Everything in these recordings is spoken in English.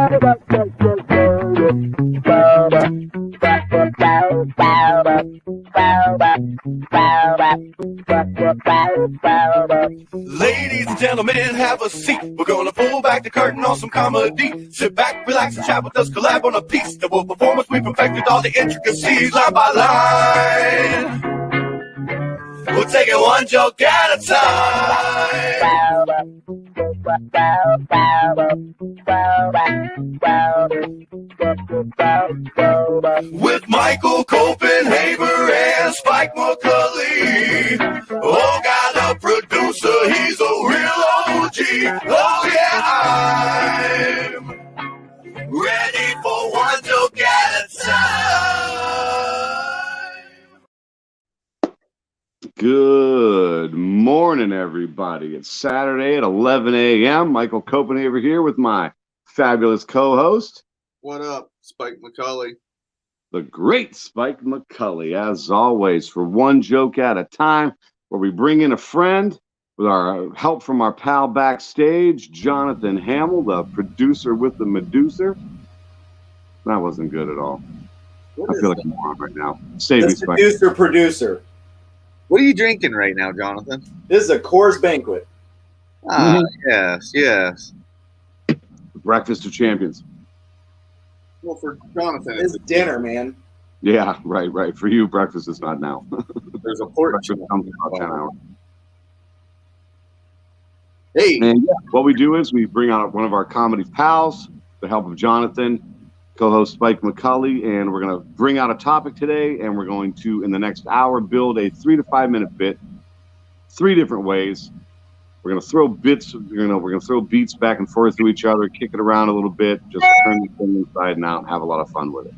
Ladies and gentlemen, have a seat. We're gonna pull back the curtain on some comedy. Sit back, relax, and chat with us. Collab on a piece that will perform as we perfected all the intricacies line by line. We'll take it one joke at a time. With Michael Copenhaver and Spike McCulley. Oh, God, the producer, he's a real OG. Oh, yeah, I'm ready for one joke at a time. Good morning, everybody. It's Saturday at 11 a.m. Michael Copenhaver here with my fabulous co-host. What up, Spike McCulley? The great Spike McCulley, as always, for one joke at a time, where we bring in a friend with our help from our pal backstage, Jonathan Hamill, the producer with the Medusa. That wasn't good at all. I feel like a moron right now. Save me, Spike. Producer. What are you drinking right now, Jonathan? This is a Coors Banquet. Ah, yes. Breakfast of Champions. Well, for Jonathan, It's dinner, man. Yeah, right. For you, breakfast is not now. there's a pork Breakfast comes in about 10 hours. Hey, And yeah, what we do is we bring out one of our comedy pals, with the help of Jonathan, co-host Spike McCulley, and we're going to bring out a topic today, and we're going to, in the next hour, build a 3 to 5 minute bit, 3 different ways. We're going to throw bits, we're going to throw beats back and forth to each other, kick it around a little bit, just turn the thing inside and out and have a lot of fun with it.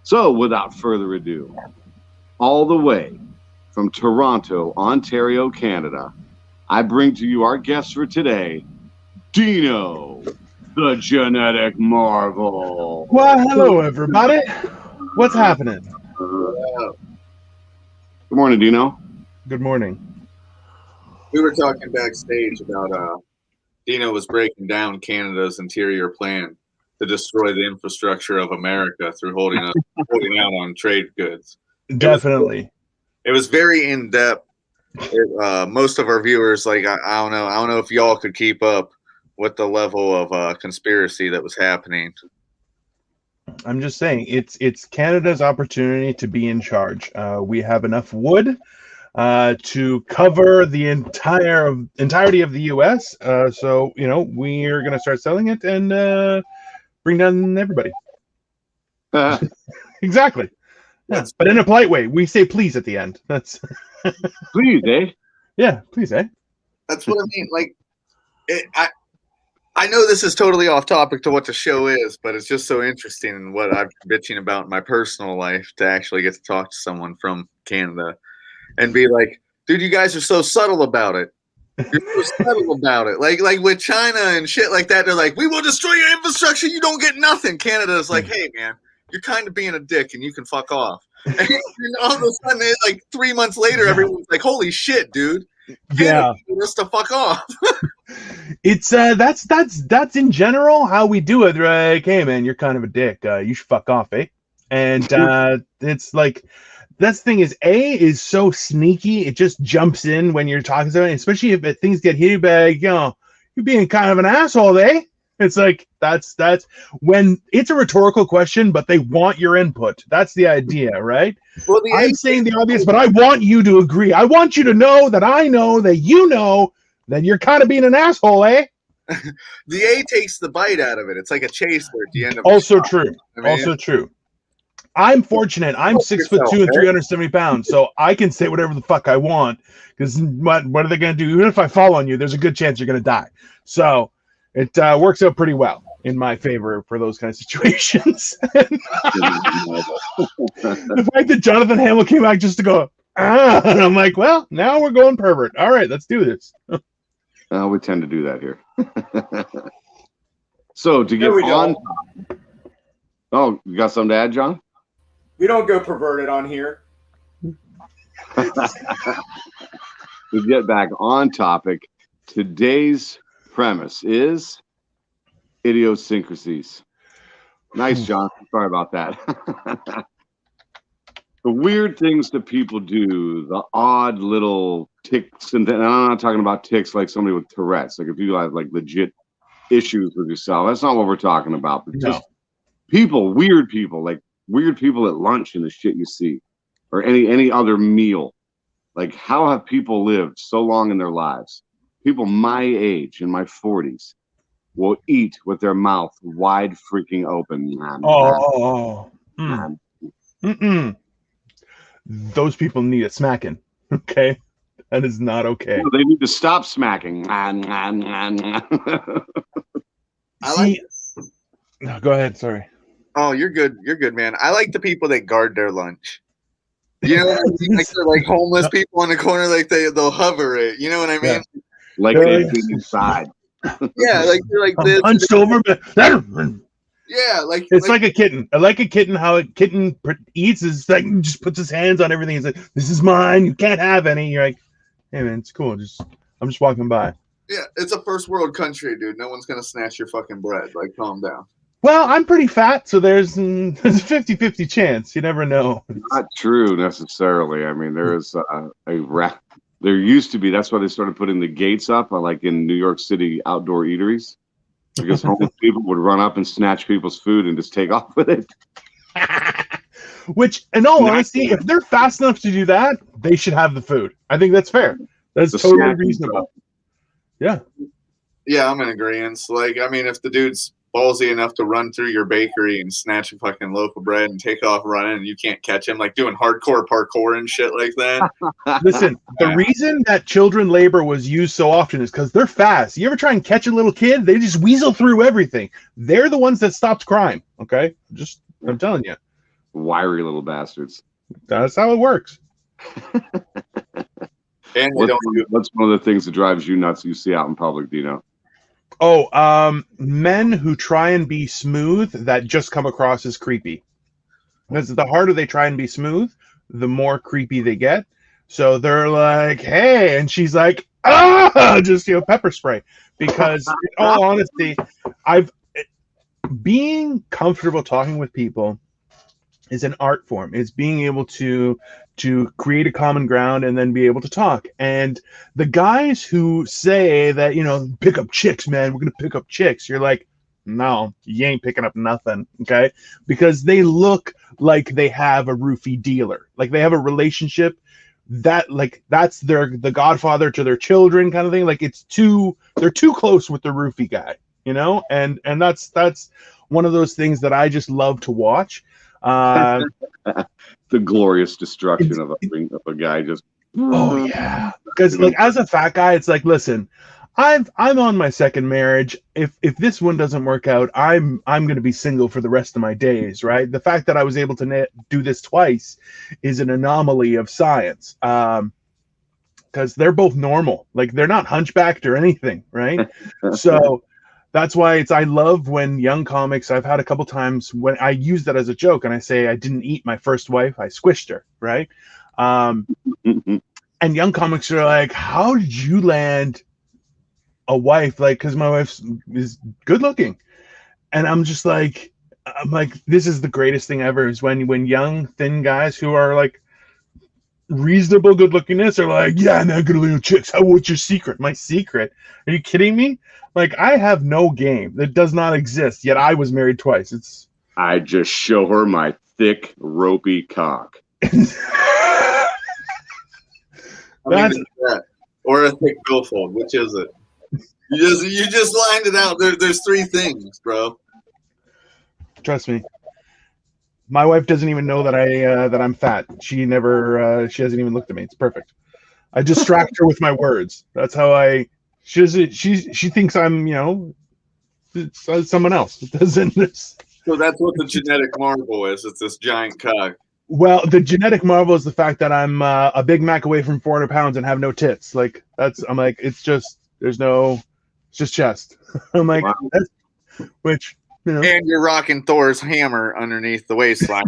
So, without further ado, all the way from Toronto, Ontario, Canada, I bring to you our guest for today, Dino, the genetic marvel. Well, hello, everybody. What's happening? Good morning, Dino. Good morning. we were talking backstage about Dino was breaking down Canada's interior plan to destroy the infrastructure of America through holding out on trade goods. Definitely. It was very in depth. Most of our viewers, I don't know if y'all could keep up with the level of conspiracy that was happening. I'm just saying, it's Canada's opportunity to be in charge. We have enough wood to cover the entirety of the U.S. So we are going to start selling it and bring down everybody. Exactly. Yeah, but in a polite way. We say please at the end. That's Please, eh? Yeah, please, eh? That's what I mean. I know this is totally off topic to what the show is, but it's just so interesting in what I've been bitching about in my personal life to actually get to talk to someone from Canada and be like, dude, you guys are so subtle about it. You're so subtle about it. Like with China and shit like that, they're like, we will destroy your infrastructure. You don't get nothing. Canada's like, hey, man, you're kind of being a dick and you can fuck off. And all of a sudden, 3 months later, everyone's like, holy shit, dude. Yeah. Just to fuck off. It's that's in general how we do it. Like, hey man, you're kind of a dick. You should fuck off, eh? And it's like that's the thing is so sneaky. It just jumps in when you're talking to someone, especially if things get heated. Like, you're being kind of an asshole, eh? It's like that's when it's a rhetorical question, but they want your input. That's the idea, right? Well, I'm saying the obvious, but I want you to agree. I want you to know that I know that you know that you're kind of being an asshole, eh? The A takes the bite out of it. It's like a chaser at the end of Also true. Also true. I'm fortunate. I'm 6'2" and 370 pounds, so I can say whatever the fuck I want. Because what are they going to do? Even if I fall on you, there's a good chance you're going to die. So it works out pretty well in my favor for those kind of situations. The fact that Jonathan Hamill came back just to go, and I'm like, well, now we're going pervert. All right, let's do this. We tend to do that here. So to get on. Oh, you got something to add, John? We don't go perverted on here. To get back on topic, today's premise is idiosyncrasies. Nice, John. Sorry about that. The weird things that people do, the odd little ticks, and I'm not talking about ticks like somebody with Tourette's. Like if you have like legit issues with yourself, that's not what we're talking about. But just people, weird people, like weird people at lunch and the shit you see, or any other meal. Like how have people lived so long in their lives? People my age, in my 40s, will eat with their mouth wide freaking open. Those people need a smacking. Okay, that is not okay. No, they need to stop smacking. See, no, go ahead. Sorry. Oh, you're good. You're good, man. I like the people that guard their lunch. You know what I mean? Like they're like homeless people in the corner, like they'll hover it. You know what I mean? Yeah. Like they've been inside. Yeah, like they're like this. Hunched over. Yeah, like It's like a kitten. I like a kitten. How a kitten eats is like just puts his hands on everything. He's like, "This is mine. You can't have any." You're like, "Hey man, it's cool. I'm just walking by." yeah, it's a first world country, dude. No one's gonna snatch your fucking bread. Like, calm down. Well, I'm pretty fat, so there's a 50-50 chance. You never know. Not true necessarily. I mean, there is there used to be. That's why they started putting the gates up, like in New York City outdoor eateries, because homeless people would run up and snatch people's food and just take off with it. Which, in all honesty, if they're fast enough to do that, they should have the food. I think that's fair. That's The totally snacking reasonable. Yeah. Yeah, I'm in agreement. Like, I mean, if the dude's ballsy enough to run through your bakery and snatch a fucking loaf of bread and take off running, and you can't catch him, like doing hardcore parkour and shit like that. Listen, the reason that children labor was used so often is because they're fast. You ever try and catch a little kid? They just weasel through everything. They're the ones that stopped crime. Okay, I'm telling you, Wiry little bastards. that's how it works. And they don't do What's one of the things that drives you nuts you see out in public, Dino? Oh, men who try and be smooth that just come across as creepy. Because the harder they try and be smooth, the more creepy they get. So they're like, "Hey," and she's like, "Ah!" Just pepper spray. Because in all honesty, being comfortable talking with people is an art form. It's being able to create a common ground and then be able to talk. And the guys who say that, pick up chicks, man, we're going to pick up chicks. You're like, no, you ain't picking up nothing. Okay. Because they look like they have a roofie dealer. Like they have a relationship that that's the godfather to their children kind of thing. Like they're too close with the roofie guy, and that's one of those things that I just love to watch. The glorious destruction of a guy just. Oh yeah, because as a fat guy, it's like, listen, I'm on my second marriage. If this one doesn't work out, I'm going to be single for the rest of my days, right? The fact that I was able to do this twice is an anomaly of science, because they're both normal, like they're not hunchbacked or anything, right? So. That's why I love when young comics, I've had a couple times when I use that as a joke and I say I didn't eat my first wife, I squished her, right? And young comics are like, how did you land a wife? Like, because my wife is good looking. And I'm like, this is the greatest thing ever, is when young, thin guys who are like reasonable good lookingness are like, yeah, man, good little chicks. What's your secret? My secret? Are you kidding me? Like, I have no game that does not exist, yet I was married twice. I just show her my thick, ropey cock. that. Or a thick billfold. Which is it? You just lined it out. There's three things, bro. Trust me. My wife doesn't even know that I'm fat. She hasn't even looked at me. It's perfect. I distract her with my words. That's how she thinks I'm, it's someone else. It doesn't. So that's what the genetic marvel is. It's this giant cock. Well, the genetic marvel is the fact that I'm a Big Mac away from 400 pounds and have no tits. I'm like, it's just chest. I'm like, wow. Which, And you're rocking Thor's hammer underneath the waistline.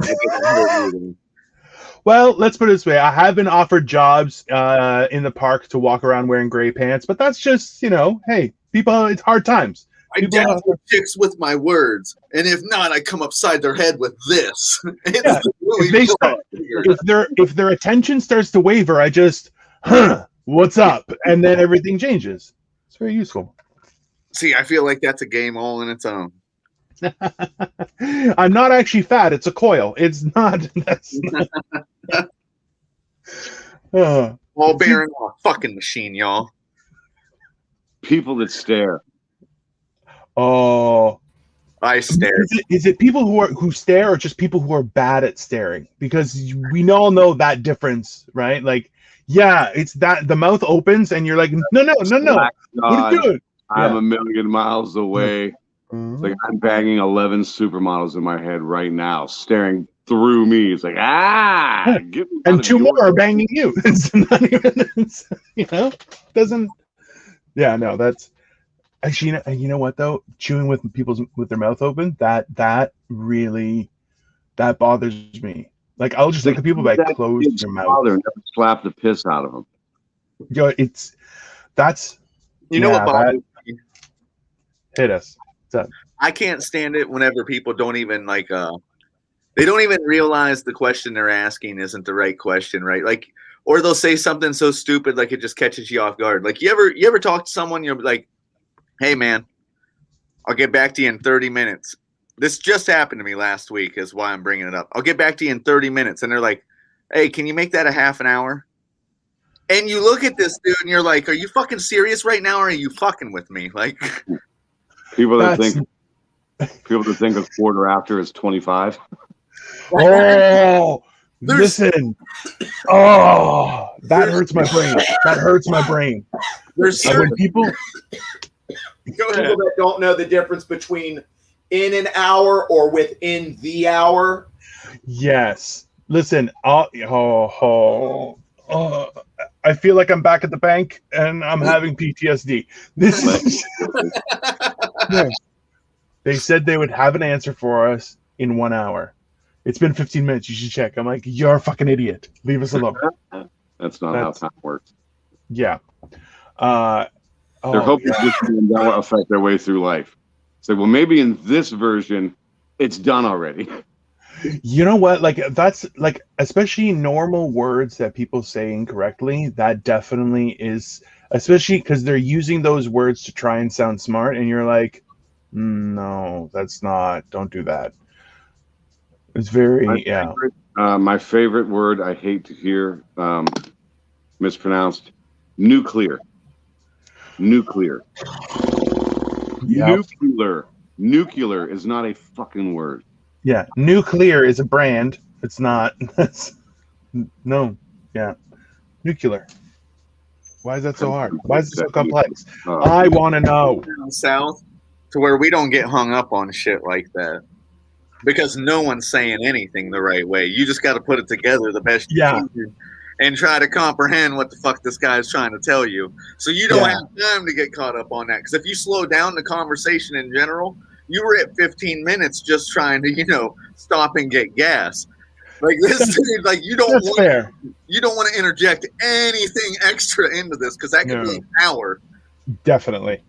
Well, let's put it this way. I have been offered jobs in the park to walk around wearing gray pants, but that's just, hey, people, it's hard times. I People are- dazzle chicks with my words, and if not, I come upside their head with this. It's Yeah, really if they cool. start- if their attention starts to waver, I just, what's up? And then everything changes. It's very useful. See, I feel like that's a game all in its own. I'm not actually fat. It's a coil. It's not. That's not. All bearing on a fucking machine, y'all. People that stare. Oh. I stare. Is it people who stare, or just people who are bad at staring? Because we all know that difference, right? Like, yeah, it's that the mouth opens and you're like, no. Black What are you God, doing? I'm Yeah. a million miles away. It's like I'm banging 11 supermodels in my head right now, staring through me. It's like, Yeah. get me out And of two your more are way. banging you. It's not even, doesn't. Yeah, no, that's actually, you know what though? Chewing with their mouth open, that really bothers me. Like, I'll just look at people like, close Kid's your mouth. father never slapped the piss out of him. Yo, that's You know yeah, what bothers me? hit us. I can't stand it whenever people don't even they don't even realize the question they're asking isn't the right question, right? Like, or they'll say something so stupid like it just catches you off guard. Like, you ever talk to someone, you're like, "Hey man, I'll get back to you in 30 minutes." This just happened to me last week, is why I'm bringing it up. I'll get back to you in 30 minutes, and they're like, "Hey, can you make that a half an hour?" And you look at this dude and you're like, "Are you fucking serious right now, or are you fucking with me?" Like, People that That's- think a quarter after is 25. Oh, There's- listen. Oh, that hurts my brain. That hurts my brain. there's Like, certain when people, go ahead. People that don't know the difference between in an hour or within the hour. yes. Listen. I feel like I'm back at the bank and I'm having PTSD. This is. Yeah. They said they would have an answer for us in 1 hour. It's been 15 minutes. You should check. I'm like, you're a fucking idiot. Leave us alone. That's not That's- how time works. Yeah. They're Oh, hoping yeah. this will affect their way through life. It's like, well, maybe in this version, it's done already. You know what? Like, that's like, especially normal words that people say incorrectly. That definitely is, especially because they're using those words to try and sound smart. And you're like, no, that's not, don't do that. It's very, yeah. My favorite word I hate to hear mispronounced: nuclear. Nuclear. Yeah. Nuclear is not a fucking word. Yeah. Nuclear is a brand. It's not. That's, no. Yeah. Nuclear. Why is that so hard? Why is it so complex? I want to know. Down south to where we don't get hung up on shit like that, because no one's saying anything the right way. You just got to put it together the best you Yeah. can and try to comprehend what the fuck this guy is trying to tell you. So you don't Yeah. have time to get caught up on that. Because if you slow down the conversation in general, you were at 15 minutes just trying to, stop and get gas. Like this dude, like you don't That's want fair. to interject anything extra into this, because that could be No. an hour. Definitely.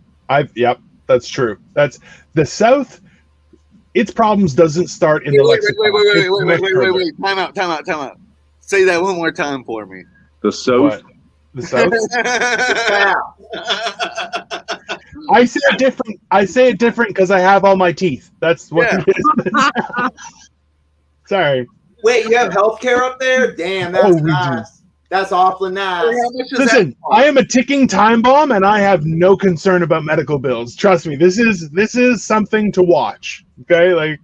Yep, that's true. That's the South. Its problems doesn't start in the lexicon. Wait. Time out. Say that one more time for me. The South. What? The South. Wow. I say it different because I have all my teeth. That's what it is. Sorry. Wait, you have healthcare up there? Damn, Oh, that's we do. nice. That's awfully nice. Listen, I am a ticking time bomb, and I have no concern about medical bills. Trust me, this is something to watch. Okay, like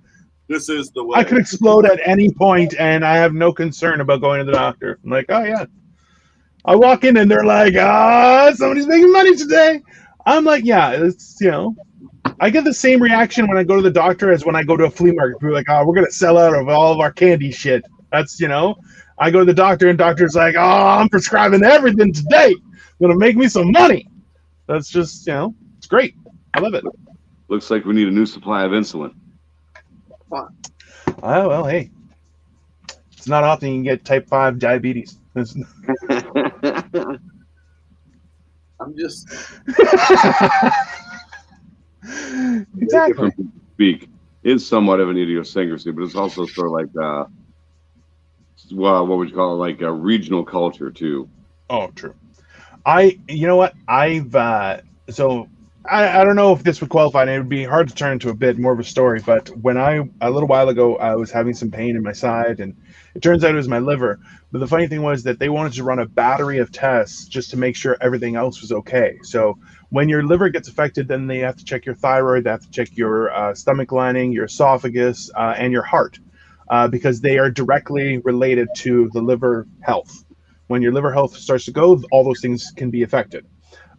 This is the way. I could explode at any point, and I have no concern about going to the doctor. I'm like, oh yeah. I walk in and they're like, somebody's making money today. I'm like, yeah, it's I get the same reaction when I go to the doctor as when I go to a flea market. People are like, we're gonna sell out of all of our candy shit. That's I go to the doctor and doctor's like, I'm prescribing everything today. Gonna make me some money. That's just it's great. I love it. Looks like we need a new supply of insulin. Oh well, hey. It's not often you can get type 5 diabetes. I'm just Exactly. Different people speak is somewhat of an idiosyncrasy, but it's also sort of like, well, what would you call it? Like a regional culture too. Oh, true. You know what? So I don't know if this would qualify, and it would be hard to turn into a bit more of a story, but when a little while ago, I was having some pain in my side, and it turns out it was my liver. But the funny thing was that they wanted to run a battery of tests just to make sure everything else was okay. So when your liver gets affected, then they have to check your thyroid, they have to check your stomach lining, your esophagus, and your heart, because they are directly related to the liver health. When your liver health starts to go, all those things can be affected.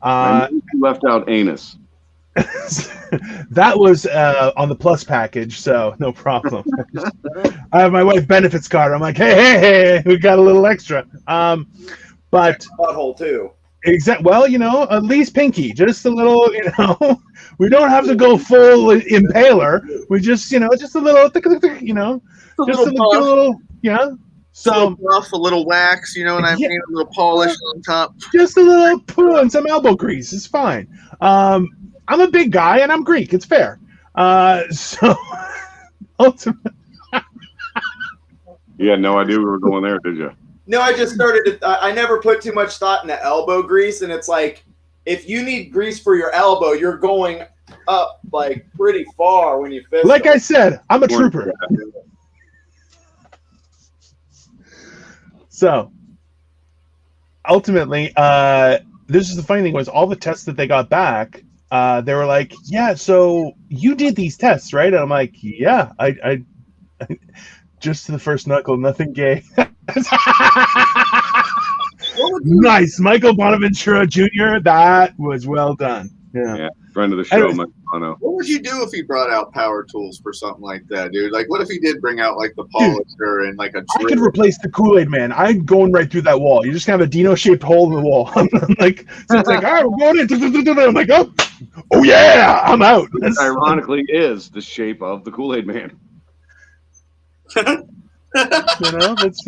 I know you left out anus. That was on the plus package, so no problem. I have my wife benefits card. I'm like, hey, we got a little extra. But Butthole too. well, at least pinky, just a little. We don't have to go full impaler. We just, just a little, just a little, yeah. So buff, a little wax, you know what I mean? A little polish on top. Just a little poo and some elbow grease. It's fine. I'm a big guy and I'm Greek. It's fair. So ultimately, You had no idea we were going there, did you? No, I just started to, I never put too much thought into elbow grease, and it's like, if you need grease for your elbow, you're going up like pretty far when you fist like them. I said, I'm a trooper. So ultimately, this is the funny thing was all the tests that they got back, they were like, yeah, so you did these tests, right? And I'm like, yeah, I just to the first knuckle, nothing gay. Nice. Michael Bonaventura Jr., that was well done. Yeah. Friend of the show, Anyways. Mike Bono. What would you do if he brought out power tools for something like that, dude? Like, what if he did bring out, like, the polisher and, like, a I could drill? replace the Kool-Aid Man. I'm going right through that wall. You just have a Dino-shaped hole in the wall. I'm like, so it's like, all right, we're going in. I'm like, oh yeah, I'm out. Which ironically is the shape of the Kool-Aid Man. That's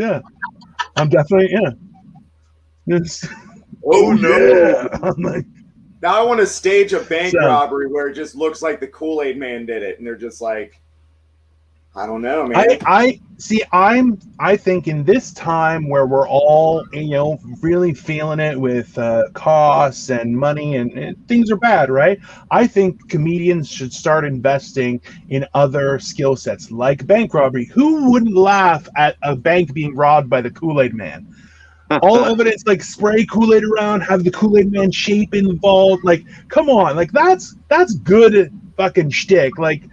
I'm definitely It's, Oh, no. yeah. I'm like, Now I want to stage a bank So- robbery where it just looks like the Kool-Aid Man did it, and they're just like, I don't know, man. I think in this time where we're all, really feeling it with costs and money and things are bad, right? I think comedians should start investing in other skill sets like bank robbery. Who wouldn't laugh at a bank being robbed by the Kool-Aid Man? All evidence, like spray Kool-Aid around, have the Kool-Aid Man shape involved. Like, come on, like that's good fucking shtick. Like,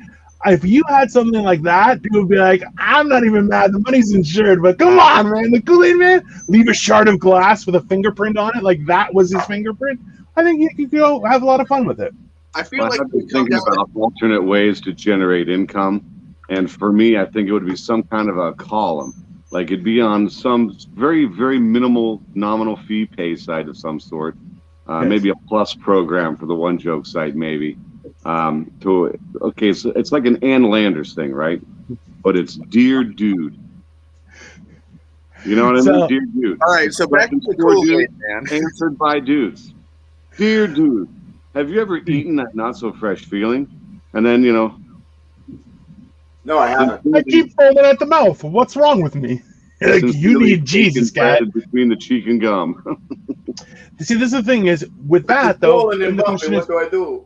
if you had something like that, people would be like, I'm not even mad. The money's insured, but come on, man, the Kool-Aid Man, leave a shard of glass with a fingerprint on it, like that was his fingerprint. I think you could go have a lot of fun with it. I feel Well, like I've been we come thinking down about alternate ways to generate income, and for me, I think it would be some kind of a column. Like it'd be on some very, very minimal nominal fee pay site of some sort. Yes. Maybe a plus program for the one joke site, maybe. So it's like an Ann Landers thing, right? But it's Dear Dude. You know what I mean? So- Dear Dude. All right, so back to the For Kool-Aid dudes, Man. answered by dudes. Dear Dude, have you ever eaten that not so fresh feeling? And then, No, I haven't. I keep foaming at the mouth. What's wrong with me? Like, you sincerely need Jesus, guy. embedded between the cheek and gum. See, this is the thing is with that though. Swollen and the bumpy, question is, what do I do?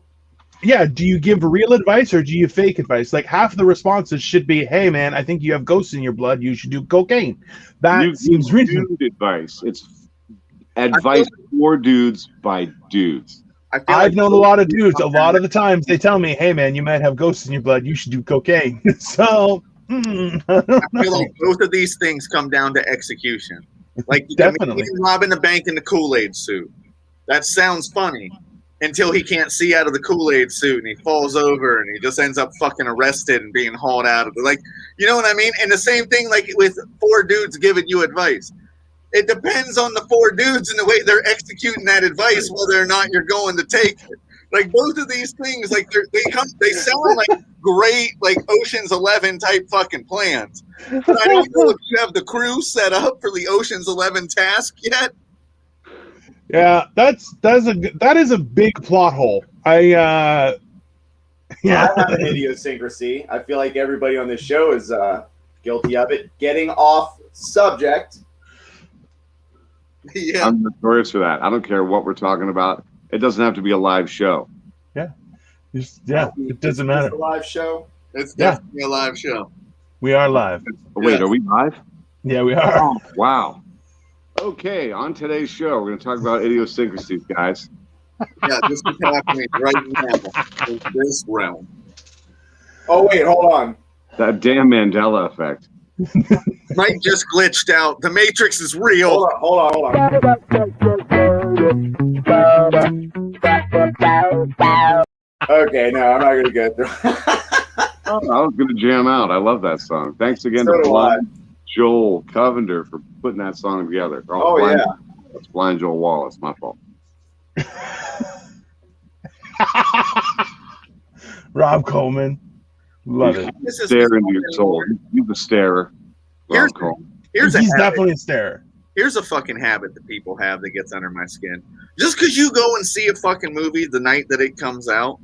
yeah, do you give real advice or do you fake advice? Like half the responses should be, "Hey, man, I think you have ghosts in your blood. You should do cocaine." That You seems give reasonable. dude advice. It's advice for dudes by dudes. I feel I've like known a lot of dudes. A lot of the times they tell me, "Hey, man, you might have ghosts in your blood. You should do cocaine." So, I feel like both of these things come down to execution. Like you can Definitely. make him robbing the bank in the Kool-Aid suit. That sounds funny until he can't see out of the Kool-Aid suit and he falls over and he just ends up fucking arrested and being hauled out of it. Like, you know what I mean? And the same thing like with four dudes giving you advice. It depends on the four dudes and the way they're executing that advice, whether or not you're going to take it. Like both of these things, like they sound like great, like Ocean's 11 type fucking plans. But I don't know if you have the crew set up for the Ocean's 11 task yet. yeah, that is a big plot hole. Yeah. I have an idiosyncrasy. I feel like everybody on this show is guilty of it. Getting off subject. Yeah. I'm notorious for that. I don't care what we're talking about. It doesn't have to be a live show. It doesn't matter. It's a live show. It's Yeah. definitely a live show. We are live. Wait, Yes. are we live? Yeah, we are. Oh, wow. Okay, on today's show, we're going to talk about idiosyncrasies, guys. Yeah, this is happening right now in this realm. Oh wait, hold on. That damn Mandela effect. Mike just glitched out. The Matrix is real. Hold on. Okay, no, I'm not gonna go through. Oh, I was going to jam out. I love that song. Thanks again So to do Blind Joel Covender for putting that song together. Oh, Blind, yeah. It's Blind Joel Wallace. My fault. Rob Coleman. Love it. This is Stare into your soul. He's a starer. Here's- Rob Coleman. Here's a He's habit. definitely a starer. Here's a fucking habit that people have that gets under my skin. Just because you go and see a fucking movie the night that it comes out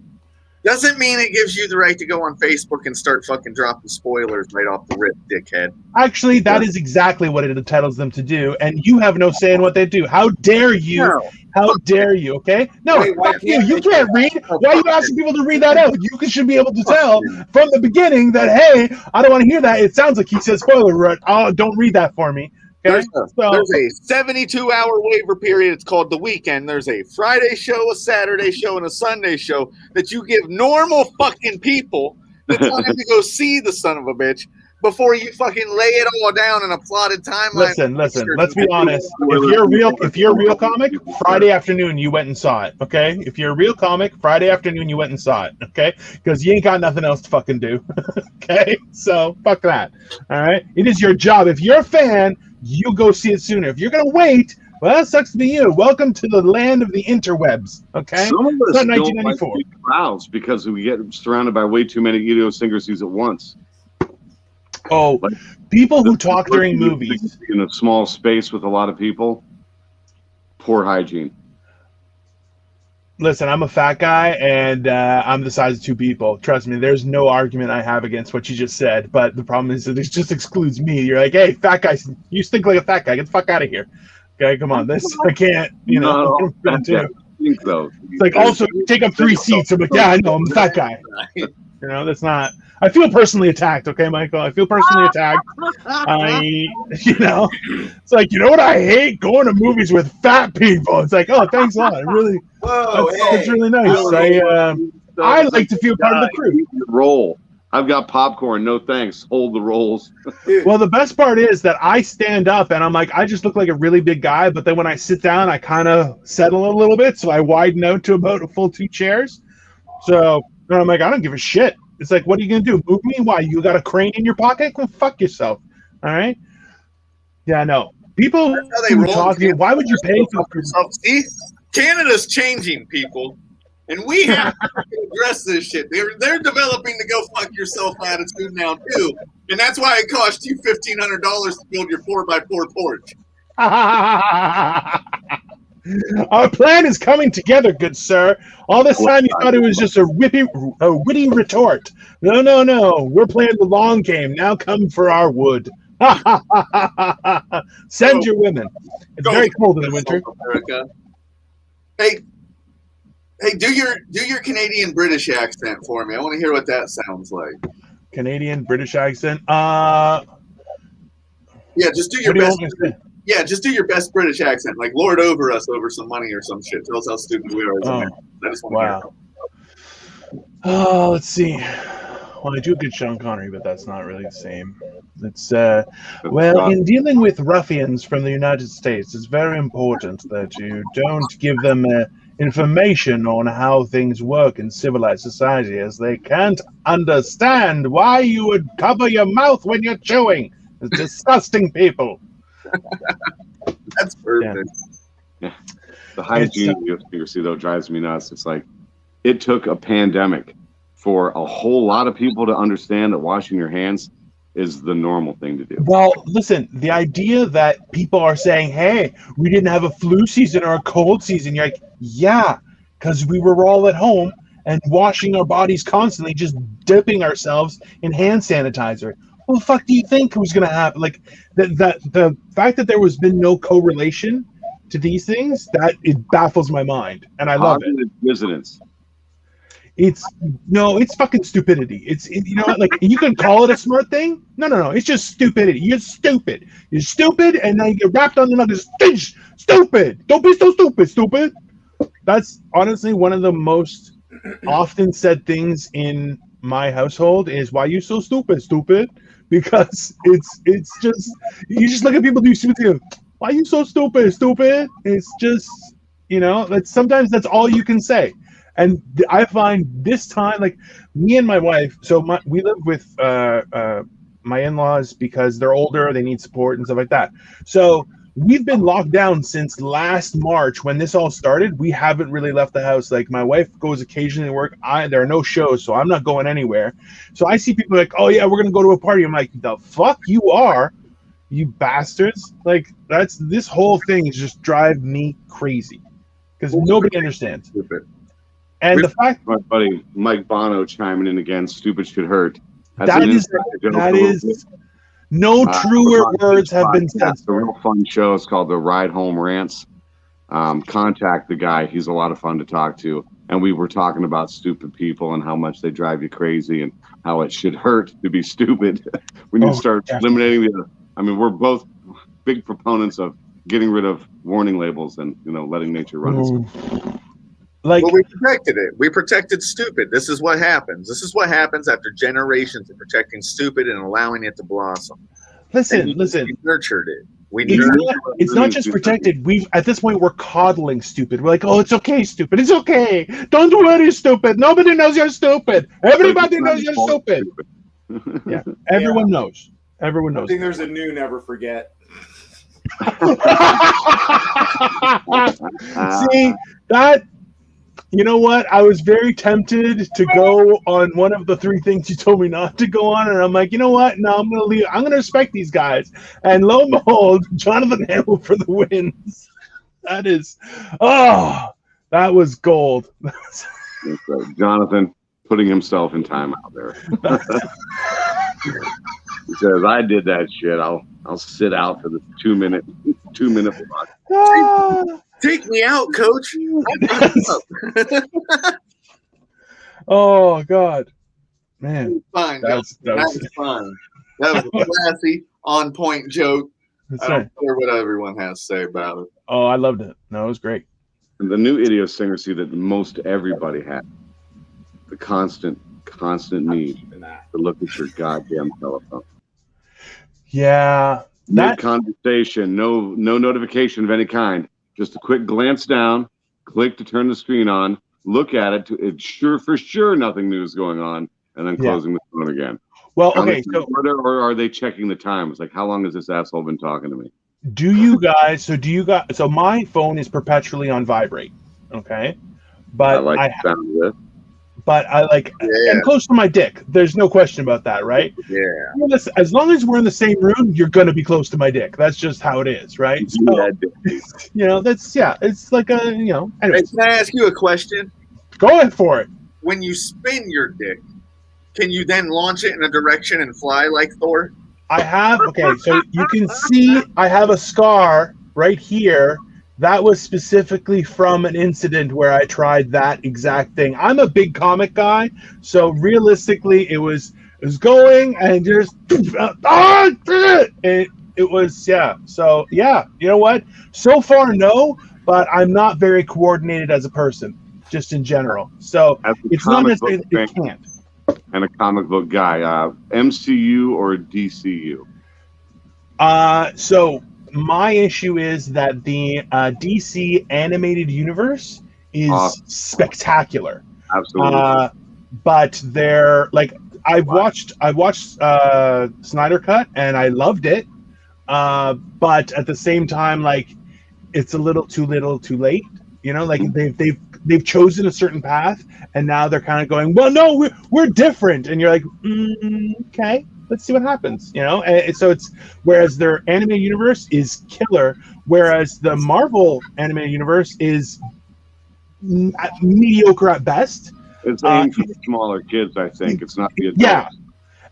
doesn't mean it gives you the right to go on Facebook and start fucking dropping spoilers right off the rip, dickhead. Actually, that is exactly what it entitles them to do, and you have no say in what they do. How dare you? No. How dare you? Okay? No, Wait, why fuck you. can't You they- can't read. Why are you asking people to read that out? You should be able to tell from the beginning that, hey, I don't want to hear that. It sounds like he says spoiler alert. Oh, don't read that for me. Okay? There's a 72-hour waiver period. It's called the weekend. There's a Friday show, a Saturday show, and a Sunday show that you give normal fucking people the time to go see the son of a bitch before you fucking lay it all down in a plotted timeline. Listen. Let's be honest. If you're a real comic, Friday afternoon you went and saw it. Okay? If you're a real comic, Friday afternoon you went and saw it. Okay? Because you ain't got nothing else to fucking do. Okay? So fuck that. All right? It is your job. If you're a fan, you go see it sooner. If you're gonna wait, well, that sucks to be you. Welcome to the land of the interwebs. Okay? Some of us It's not don't 1994. like big crowds because we get surrounded by way too many idiosyncrasies at once. Oh, Like- people who talk during movies. In a small space with a lot of people, poor hygiene. Listen, I'm a fat guy, and I'm the size of two people. Trust me, there's no argument I have against what you just said. But the problem is that it just excludes me. You're like, hey, fat guy, you stink like a fat guy. Get the fuck out of here. Okay, come on. This I can't. You know. No, that's too. I think though. It's like also take up 3 seats. I'm like, yeah, I know, I'm the fat guy. You know, that's not. I feel personally attacked. Okay, Michael, I feel personally attacked. You know, it's like, you know what I hate? Going to movies with fat people. It's like, oh, thanks a lot. I really. Whoa, That's hey. really nice. I like to feel part of the crew. Roll. I've got popcorn. No thanks. Hold the rolls. Dude, Well, the best part is that I stand up and I'm like, I just look like a really big guy, but then when I sit down, I kind of settle a little bit, so I widen out to about a full 2 chairs. So and I'm like, I don't give a shit. It's like, what are you gonna do? Move me? Why? You got a crane in your pocket? Well, fuck yourself. All right. Yeah, no. People That's how they who roll. talk to you, why would you pay for? See, Canada's changing, people, and we have to address this shit. They're developing the go fuck yourself attitude now too, and that's why it cost you $1,500 to build your 4x4 porch. Our plan is coming together, good sir. All this time you thought it was just a witty retort. No. We're playing the long game. Now come for our wood. Send your women. It's very cold in the winter. America. Hey, do your Canadian British accent for me. I want to hear what that sounds like. Canadian British accent. Yeah, just do your What do you best. want me to say? Yeah, just do your best British accent, like lord over us over some money or some shit. Tell us how stupid we are. As Oh, Americans. I just want to hear. wow. Oh, let's see. Well, I do a good Sean Connery, but that's not really the same. It's well, in dealing with ruffians from the United States, it's very important that you don't give them information on how things work in civilized society, as they can't understand why you would cover your mouth when you're chewing. It's disgusting people. That's perfect. The hygiene of idiosyncrasy, though, drives me nuts. It's like it took a pandemic for a whole lot of people to understand that washing your hands is the normal thing to do. Well, listen, the idea that people are saying, hey, we didn't have a flu season or a cold season, you're like, yeah, because we were all at home and washing our bodies constantly, just dipping ourselves in hand sanitizer. What the fuck do you think was going to happen? Like the fact that there was been no correlation to these things, that it baffles my mind, and I love it. Cognitive dissonance. It's fucking stupidity. You know what, like, you can call it a smart thing. No. It's just stupidity. You're stupid. You're stupid, and then you get wrapped on the nuggets. Stupid. Don't be so stupid. That's honestly one of the most often said things in my household is, why you so stupid? Because it's just, you just look at people do stupid things. Why you so stupid? It's just, sometimes that's all you can say. And I find this time, like, me and my wife, we live with my in-laws because they're older, they need support and stuff like that. So we've been locked down since last March when this all started. We haven't really left the house. Like, my wife goes occasionally to work. There are no shows, so I'm not going anywhere. So I see people like, oh yeah, we're gonna go to a party. I'm like, the fuck you are, you bastards! Like, this whole thing is just drive me crazy because nobody understands. Stupid. And the fact, my buddy Mike Bono chiming in again, stupid should hurt. That is no truer words have been said. It's a real fun show. It's called the Ride Home Rants. Contact the guy. He's a lot of fun to talk to. And we were talking about stupid people and how much they drive you crazy and how it should hurt to be stupid. We need to start eliminating we're both big proponents of getting rid of warning labels and, letting nature run its. Well, we protected it. We protected stupid. This is what happens. This is what happens after generations of protecting stupid and allowing it to blossom. Listen. We nurtured it. It's not just protected. At this point, we're coddling stupid. We're like, oh, it's okay, stupid. It's okay. Don't worry, stupid. Nobody knows you're stupid. Everybody knows you're stupid. Yeah, everyone knows. Everyone knows. I think there's a new never forget. See, that... You know what? I was very tempted to go on one of the three things you told me not to go on, and I'm like, you know what? No, I'm gonna leave. I'm gonna respect these guys. And lo and behold, Jonathan Hamill for the wins. That was gold. Jonathan putting himself in timeout there. He says, "I did that shit. I'll sit out for the 2 minute block." Take me out, coach. Oh God, man, fine. That was fine. That was a classy, on point joke. That's I don't care what everyone has to say about it. Oh, I loved it. No, it was great. And the new idiosyncrasy that most everybody had, the constant need to look at your goddamn telephone. Yeah, no conversation, no notification of any kind. Just a quick glance down, click to turn the screen on, look at it. It's for sure nothing new is going on, and then closing the phone again. Well, okay. Or are they checking the time? It's like, how long has this asshole been talking to me? So my phone is perpetually on vibrate. Okay. But I like the sound of it. But I'm close to my dick. There's no question about that, right? Yeah. As long as we're in the same room, you're going to be close to my dick. That's just how it is, right? So, it's like anyways. Hey, can I ask you a question? Go ahead for it. When you spin your dick, can you then launch it in a direction and fly like Thor? So you can see I have a scar right here. That was specifically from an incident where I tried that exact thing. I'm a big comic guy, so realistically, it was going and just it was So you know what? So far, no, but I'm not very coordinated as a person, just in general. So it's not necessarily that it can't. And a comic book guy, MCU or DCU? So my issue is that the DC animated universe is spectacular. Absolutely. But they're like, I watched Snyder Cut and I loved it. But at the same time, like, it's a little too late. Like they've chosen a certain path and now they're kind of going, well, no, we're different. And you're like, okay. Let's see what happens, And so whereas their animated universe is killer, whereas the Marvel animated universe is mediocre at best. It's aimed for the smaller kids, I think. It's not the adults. Yeah.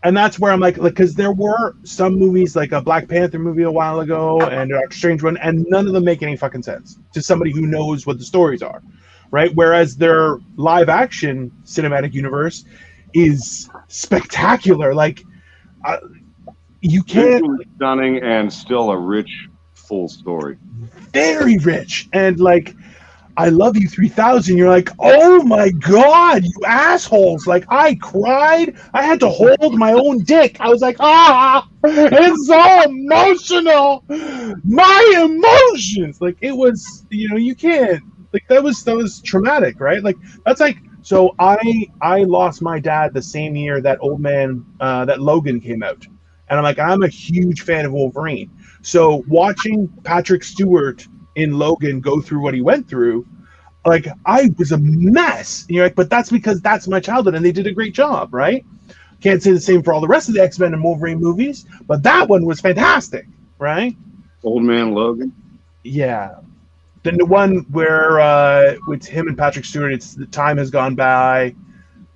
And that's where I'm like, because there were some movies, like a Black Panther movie a while ago and a Doctor Strange one, and none of them make any fucking sense to somebody who knows what the stories are, right? Whereas their live action cinematic universe is spectacular. Like, you can't. Visually stunning and still a rich, full story. Very rich. And like, I Love You 3000, you're like, oh my God, you assholes. Like, I cried. I had to hold my own dick. I was like, it's so emotional. My emotions. Like, it was, you can't, like, that was traumatic, right? Like, that's like, so I lost my dad the same year that that Logan came out. And I'm like, I'm a huge fan of Wolverine. So watching Patrick Stewart in Logan go through what he went through, like, I was a mess. And you're like, but that's because that's my childhood and they did a great job, right? Can't say the same for all the rest of the X-Men and Wolverine movies, but that one was fantastic, right? Old Man Logan. Yeah. Then the one where with him and Patrick Stewart, it's The Time Has Gone By.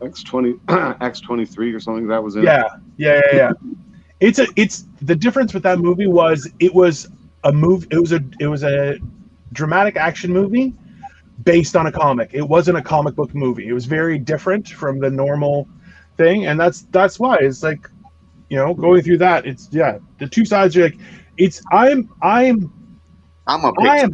X-23 or something that was in. Yeah. It's the difference with that movie was it was a dramatic action movie based on a comic. It wasn't a comic book movie. It was very different from the normal thing, and that's why it's like, going through that. It's the two sides are like, it's I'm a pick.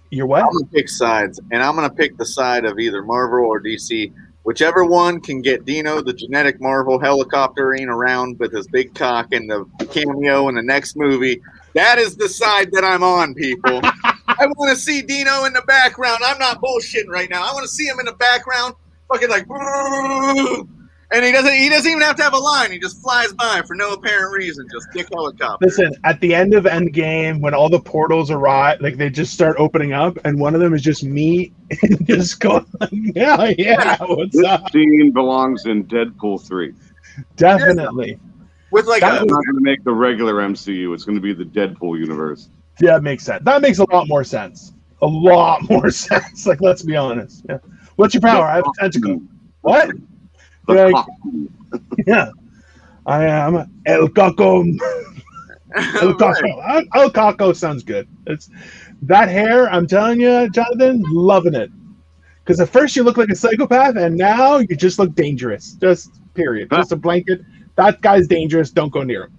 You're what? I'm gonna pick sides, and I'm gonna pick the side of either Marvel or DC. Whichever one can get Dino, the genetic Marvel, helicoptering around with his big cock and the cameo in the next movie. That is the side that I'm on, people. I want to see Dino in the background. I'm not bullshitting right now. I want to see him in the background, fucking like, and he doesn't even have to have a line. He just flies by for no apparent reason, just dick helicopter. Listen, at the end of Endgame, when all the portals arrive, like they just start opening up, and one of them is just me, and just going, yeah, what's This up? scene belongs in Deadpool 3. Definitely. With like It's not going to make the regular MCU. It's going to be the Deadpool universe. Yeah, it makes sense. That makes a lot more sense. A lot more sense. Like, let's be honest. Yeah. What's your power? I have a tentacle. What? Like, yeah. I am El Caco. El Caco. El Caco sounds good. It's that hair, I'm telling you, Jonathan, loving it. Because at first you look like a psychopath, and now you just look dangerous. Just period. Just a blanket. That guy's dangerous. Don't go near him.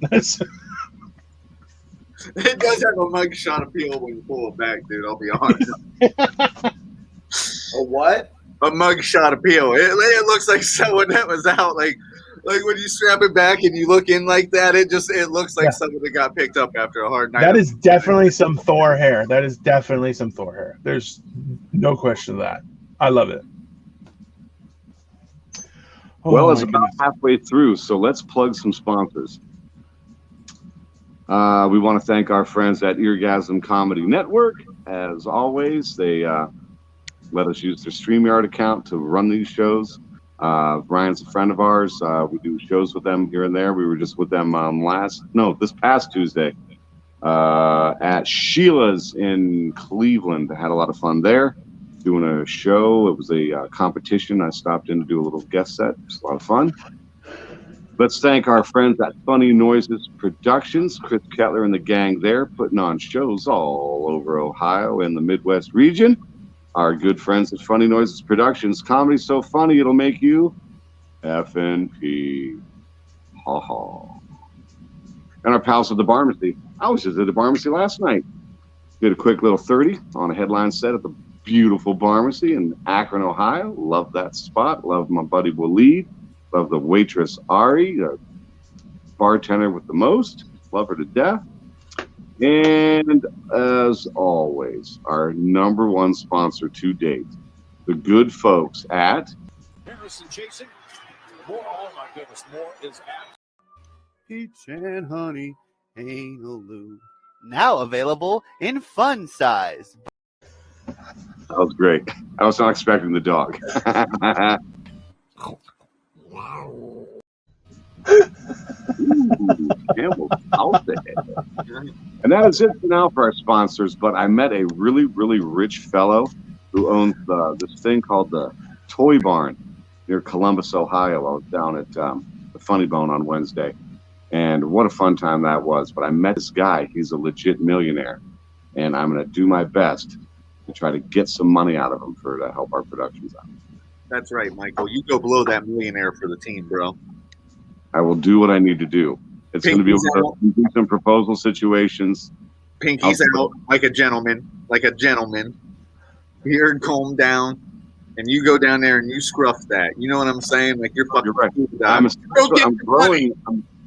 It does have a mugshot appeal when you pull it back, dude. I'll be honest. A what? A mugshot appeal. It looks like someone that was out, like when you strap it back and you look in like that. It looks like someone that got picked up after a hard night. That is definitely some Thor hair. There's no question of that. I love it. Well, it's about halfway through, so let's plug some sponsors. We want to thank our friends at Eargasm Comedy Network. As always, they let us use their StreamYard account to run these shows. Brian's a friend of ours. We do shows with them here and there. We were just with them this past Tuesday at Sheila's in Cleveland. I had a lot of fun there doing a show. It was a competition. I stopped in to do a little guest set. It was a lot of fun. Let's thank our friends at Funny Noises Productions, Chris Kettler and the gang there, putting on shows all over Ohio and the Midwest region. Our good friends at Funny Noises Productions, comedy so funny it'll make you FNP. Ha ha. And our pals at the Barmacy. I was just at the Barmacy last night. Did a quick little 30 on a headline set at the beautiful Barmacy in Akron, Ohio. Love that spot. Love my buddy Waleed. Love the waitress Ari, the bartender with the most. Love her to death. And as always, our number one sponsor to date, the good folks at Harrison Jason. More, oh my goodness, more is at Peach and honey, anal lube. Now available in fun size. That was great. I was not expecting the dog. And that is it for now for our sponsors. But I met a really, really rich fellow who owns this thing called the Toy Barn. near Columbus, Ohio. I was down at the Funny Bone on Wednesday, and what a fun time that was. But I met this guy. He's a legit millionaire, and I'm going to do my best to try to get some money out of him to help our productions out. That's right, Michael. You go below that millionaire for the team, bro. I will do what I need to do. It's going to be Pinky's some proposal situations. Pinky's out like a gentleman, beard combed down, and you go down there and you scruff that. You know what I'm saying? Like you're fucking. You're right. I'm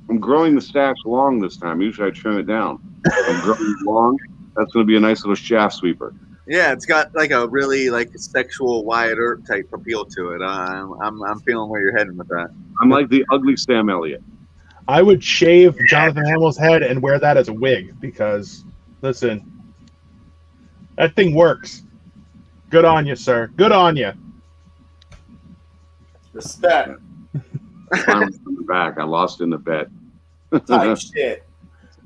I'm growing the stash long this time. Usually I trim it down. I'm growing it long. That's going to be a nice little shaft sweeper. Yeah, it's got like a really like sexual Wyatt Earp type appeal to it. I'm feeling where you're heading with that. I'm like the ugly Sam Elliott. I would shave Jonathan Hamill's head and wear that as a wig because, listen, that thing works. Good on you, sir. Good on you. Respect. Finally coming back. I lost in the bet. Type shit.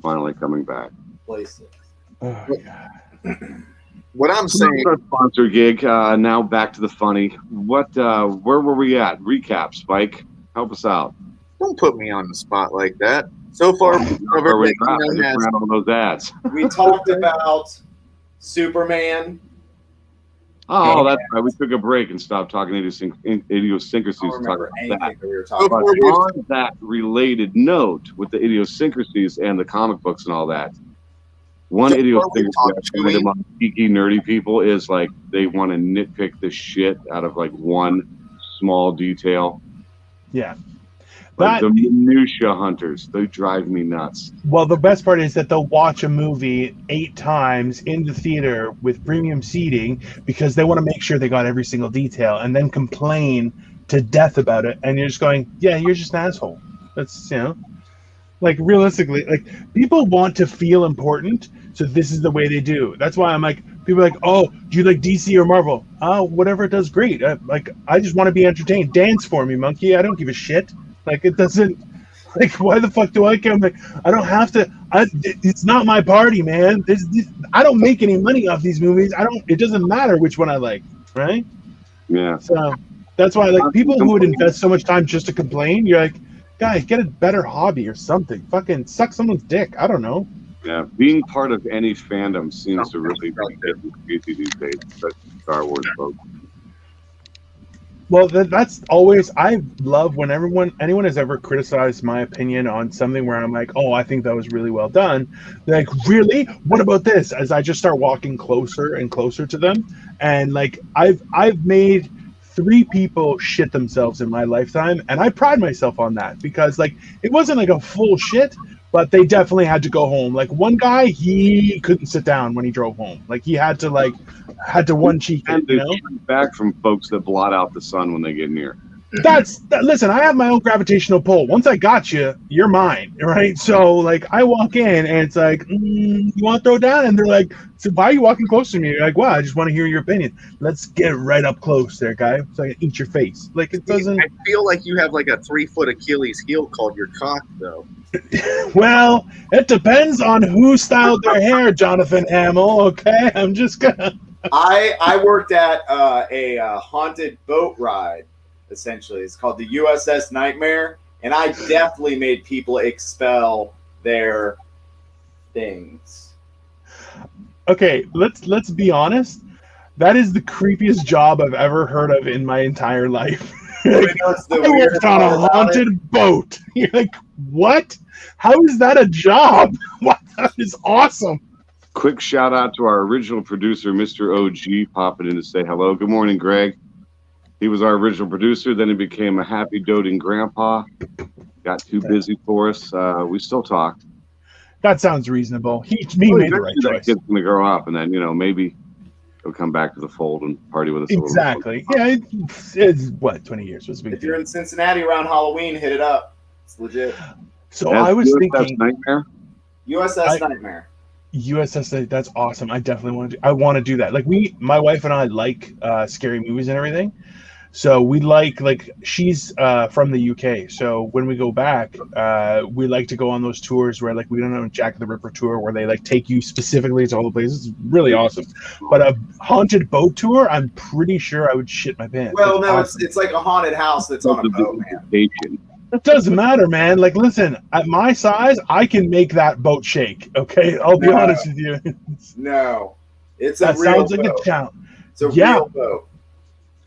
Finally coming back. Places. Oh, God. What I'm saying, our sponsor gig. Now back to the funny. What? Where were we at? Recap, Spike. Help us out. don't put me on the spot like that. So far, all those ads. We talked about Superman. Oh, that's right. We took a break and stopped talking idiosyncrasies. I don't remember anything that we were But talking about. on that related note, with the idiosyncrasies and the comic books and all that, one idiosyncrasy among geeky, nerdy people is like they want to nitpick the shit out of like one small detail. Yeah. Like the minutia hunters, they drive me nuts. Well, the best part is that they'll watch a movie 8 times in the theater with premium seating because they want to make sure they got every single detail and then complain to death about it. And you're just going, yeah, you're just an asshole. That's, you know, like realistically, like people want to feel important. So this is the way they do. That's why I'm like, people are like, oh, do you like DC or Marvel? Oh, whatever it does, great. I just want to be entertained. Dance for me, monkey. I don't give a shit. Like, it doesn't, like, why the fuck do I care? I'm like, I don't have to, it's not my party, man. I don't make any money off these movies. It doesn't matter which one I like, right? Yeah. So that's why, like, people who would invest so much time just to complain, you're like, guys, get a better hobby or something. Fucking suck someone's dick. I don't know. Yeah, being part of any fandom seems to really be easy these days, especially Star Wars folks. Well, that's always, I love when anyone has ever criticized my opinion on something where I'm like, oh, I think that was really well done. They're like, really? What about this? As I just start walking closer and closer to them. And like, I've made 3 people shit themselves in my lifetime. And I pride myself on that because like, it wasn't like a full shit, but they definitely had to go home. Like one guy, he couldn't sit down when he drove home. Like he had to one cheek it, you know? Back from folks that blot out the sun when they get near. Listen, I have my own gravitational pull. Once I got you, you're mine, right? So like I walk in and it's like, you want to throw down? And they're like, so why are you walking close to me? You're like, well, I just want to hear your opinion. Let's get right up close there, guy, so I can eat your face. Like it doesn't. I feel like you have like a 3-foot Achilles heel called your cock, though. Well, it depends on who styled their hair, Jonathan Hamill. Okay, I'm just gonna. I worked at a haunted boat ride. Essentially, it's called the USS Nightmare, and I definitely made people expel their things. Okay, let's be honest. That is the creepiest job I've ever heard of in my entire life. Like, I worked on a haunted boat. You're like, what? How is that a job? What? That is awesome. Quick shout out to our original producer, Mr. OG, popping in to say hello. Good morning, Greg. He was our original producer. Then he became a happy, doting grandpa. Got too busy for us. We still talk. That sounds reasonable. He made the right choice. That kid's going to grow up, and then, maybe he'll come back to the fold and party with us. Exactly. Yeah, it's what, 20 years was a big If deal. you're in Cincinnati around Halloween, hit it up. It's legit. So I was thinking Nightmare? USS Nightmare. USS, that's awesome. I definitely want to do that. Like my wife and I like scary movies and everything. So we like she's from the UK. So when we go back, we like to go on those tours where like we don't know Jack the Ripper tour where they like take you specifically to all the places. It's really awesome. But a haunted boat tour, I'm pretty sure I would shit my pants. Well, It's no, awesome. it's like a haunted house that's on a boat, man. It doesn't matter, man. Like, listen, at my size, I can make that boat shake. Okay, I'll be No. honest with you. No, it's a That real sounds like boat. a challenge. It's a Yeah. real boat.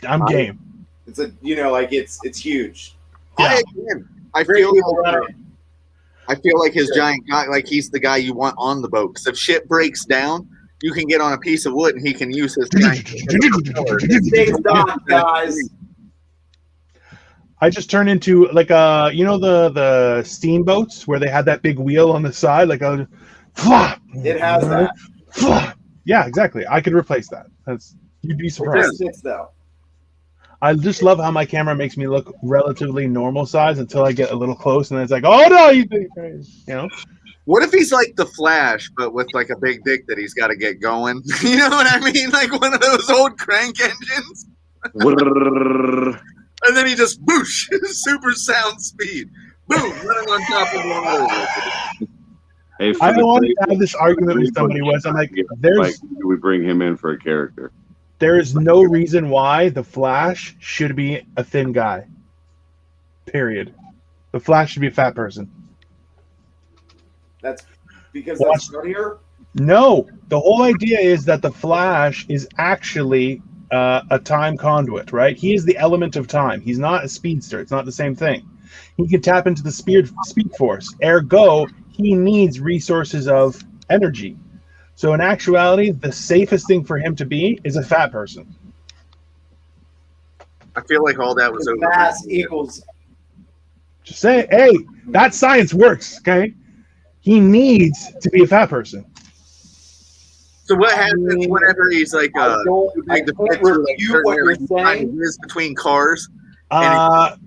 I'm game. It's a like it's huge. Yeah. I Very feel people running. like his giant guy, like he's the guy you want on the boat. Because if shit breaks down, you can get on a piece of wood and he can use his giant. Stays docked, guys. I just turned into like the steamboats where they had that big wheel on the side, like a flop. It has that. Flop. Yeah, exactly. I could replace that. You'd be It surprised. just sits though. I just love how my camera makes me look relatively normal size until I get a little close, and then it's like, oh no, you know. What if he's like the Flash, but with like a big dick that he's got to get going? You know what I mean? Like one of those old crank engines. And then he just boosh, super sound speed. Boom, running on top of one another. Hey, I wanted to have this argument with somebody once. I'm like, there's do we bring him in for a character? there is no reason why the Flash should be a thin guy. Period. The Flash should be a fat person. That's because Watch- that's funnier. No, the whole idea is that the Flash is actually a time conduit, right? He is the element of time. He's not a speedster. It's not the same thing. He can tap into the speed force. Ergo, he needs resources of energy. So in actuality, the safest thing for him to be is a fat person. I feel like all that was over. Mass equals. Just say, hey, that science works, okay? He needs to be a fat person. So what happens whenever he's like I like the can't picture like refute what you're saying. is between cars?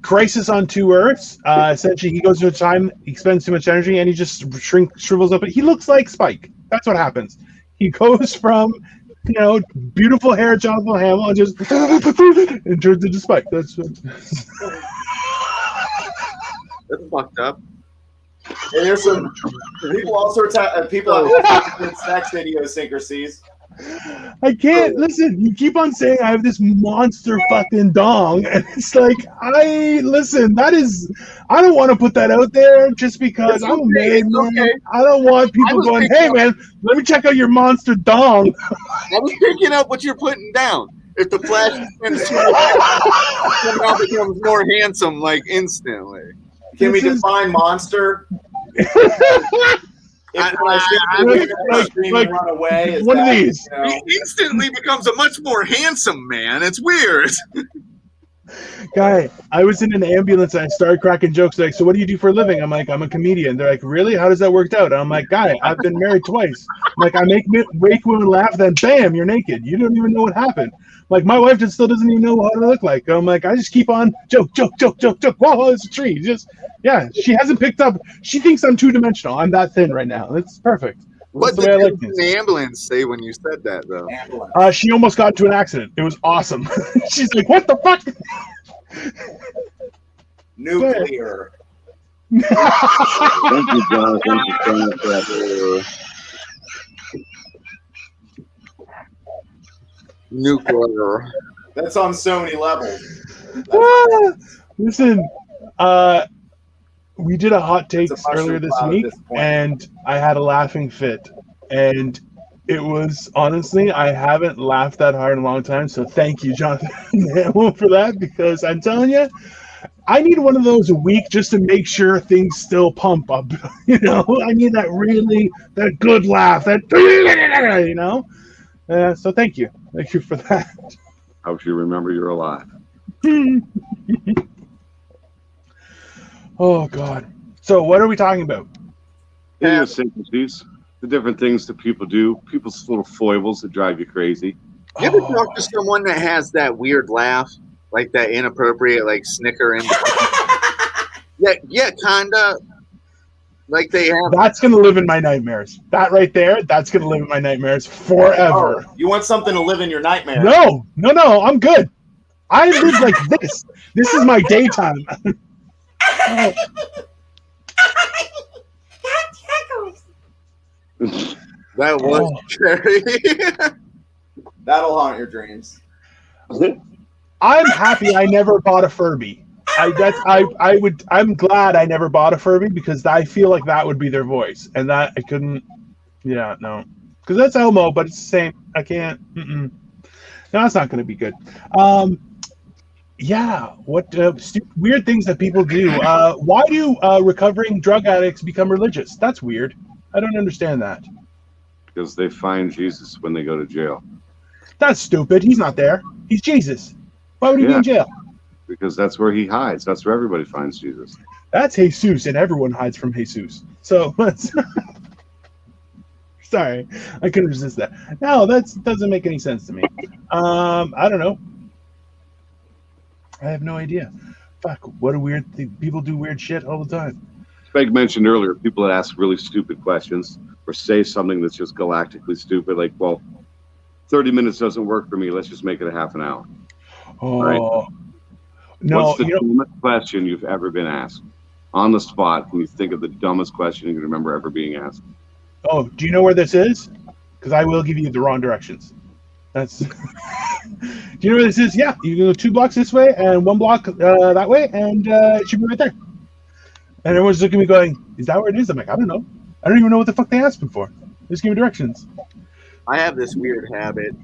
Crisis on Two Earths. Essentially, he goes to a time, he spends too much energy, and he just shrivels up. He looks like Spike. That's what happens. He goes from, beautiful hair Jonathan Hamill and just and turns into Spike. That's That's fucked up. And there's some people, all sorts of people have sex idiosyncrasies. I can't listen. You keep on saying I have this monster fucking dong, and it's like I don't want to put that out there just because I'm a married man. I don't want people going, "Hey man, let me check out your monster dong." I was picking up what you're putting down. If the Flash spends too much time, somehow becomes more handsome, like instantly. Can we This is- define monster? If when I see like- you scream like and run away, is one of that, these. He instantly becomes a much more handsome man. It's weird. Guy, I was in an ambulance and I started cracking jokes like, "So what do you do for a living?" I'm like, "I'm a comedian." They're like, "Really? How does that work out?" And I'm like, "Guy, I've been married twice." I'm like, I make women laugh, then bam, you're naked. You don't even know what happened. Like my wife still doesn't even know what I look like. I'm like, I just keep on joke. Whoa, it's a tree. Just she hasn't picked up. She thinks I'm 2-dimensional. I'm that thin right now. It's perfect. What That's did the way I like the this. ambulance say when you said that, though? She almost got into an accident. It was awesome. She's like, "What the fuck?" nuclear. Thank you, Jonathan, for saying that. Nuclear. That's on so many levels. Listen, we did a hot takes It's a mushroom earlier this cloud at week, this point. and I had a laughing fit. And it was honestly, I haven't laughed that hard in a long time. So thank you, Jonathan Hamill, for that, because I'm telling you, I need one of those a week just to make sure things still pump up. I need that good laugh, so thank you for that. Helps you remember you're alive. Oh God. So what are we talking about? Idiosyncrasies, the different things that people do, people's little foibles that drive you crazy. You ever talk to someone that has that weird laugh, like that inappropriate, like snicker in? yeah, kinda. Like they have. That's gonna live in my nightmares. That right there, that's gonna live in my nightmares forever. Oh, you want something to live in your nightmare? No, I'm good. I live like this. This is my daytime. Oh. That was scary. That'll haunt your dreams. I'm happy I never bought a Furby. I'm glad I never bought a Furby because I feel like that would be their voice, and that I couldn't. Yeah, no, because that's Elmo, but it's the same. I can't. No, that's not going to be good. Yeah, what weird things that people do. Why do recovering drug addicts become religious? That's weird. I don't understand that. Because they find Jesus when they go to jail. That's stupid. He's not there. He's Jesus. Why would he be in jail? Because that's where he hides. That's where everybody finds Jesus. That's Jesus, and everyone hides from Jesus. So let's. Sorry, I couldn't resist that. No, that doesn't make any sense to me. I don't know. I have no idea. Fuck, what a weird thing. People do weird shit all the time. Speg mentioned earlier, people that ask really stupid questions or say something that's just galactically stupid, like, well, 30 minutes doesn't work for me. Let's just make it a half an hour. Oh, right? No. What's the dumbest question you've ever been asked? On the spot, can you think of the dumbest question you can remember ever being asked? Oh, do you know where this is? Because I will give you the wrong directions. That's. Do you know where this is? Yeah, you can go 2 blocks this way and 1 block that way, and it should be right there. And everyone's looking at me going, "Is that where it is?" I'm like, I don't know. I don't even know what the fuck they asked me for. Just give me directions. I have this weird habit.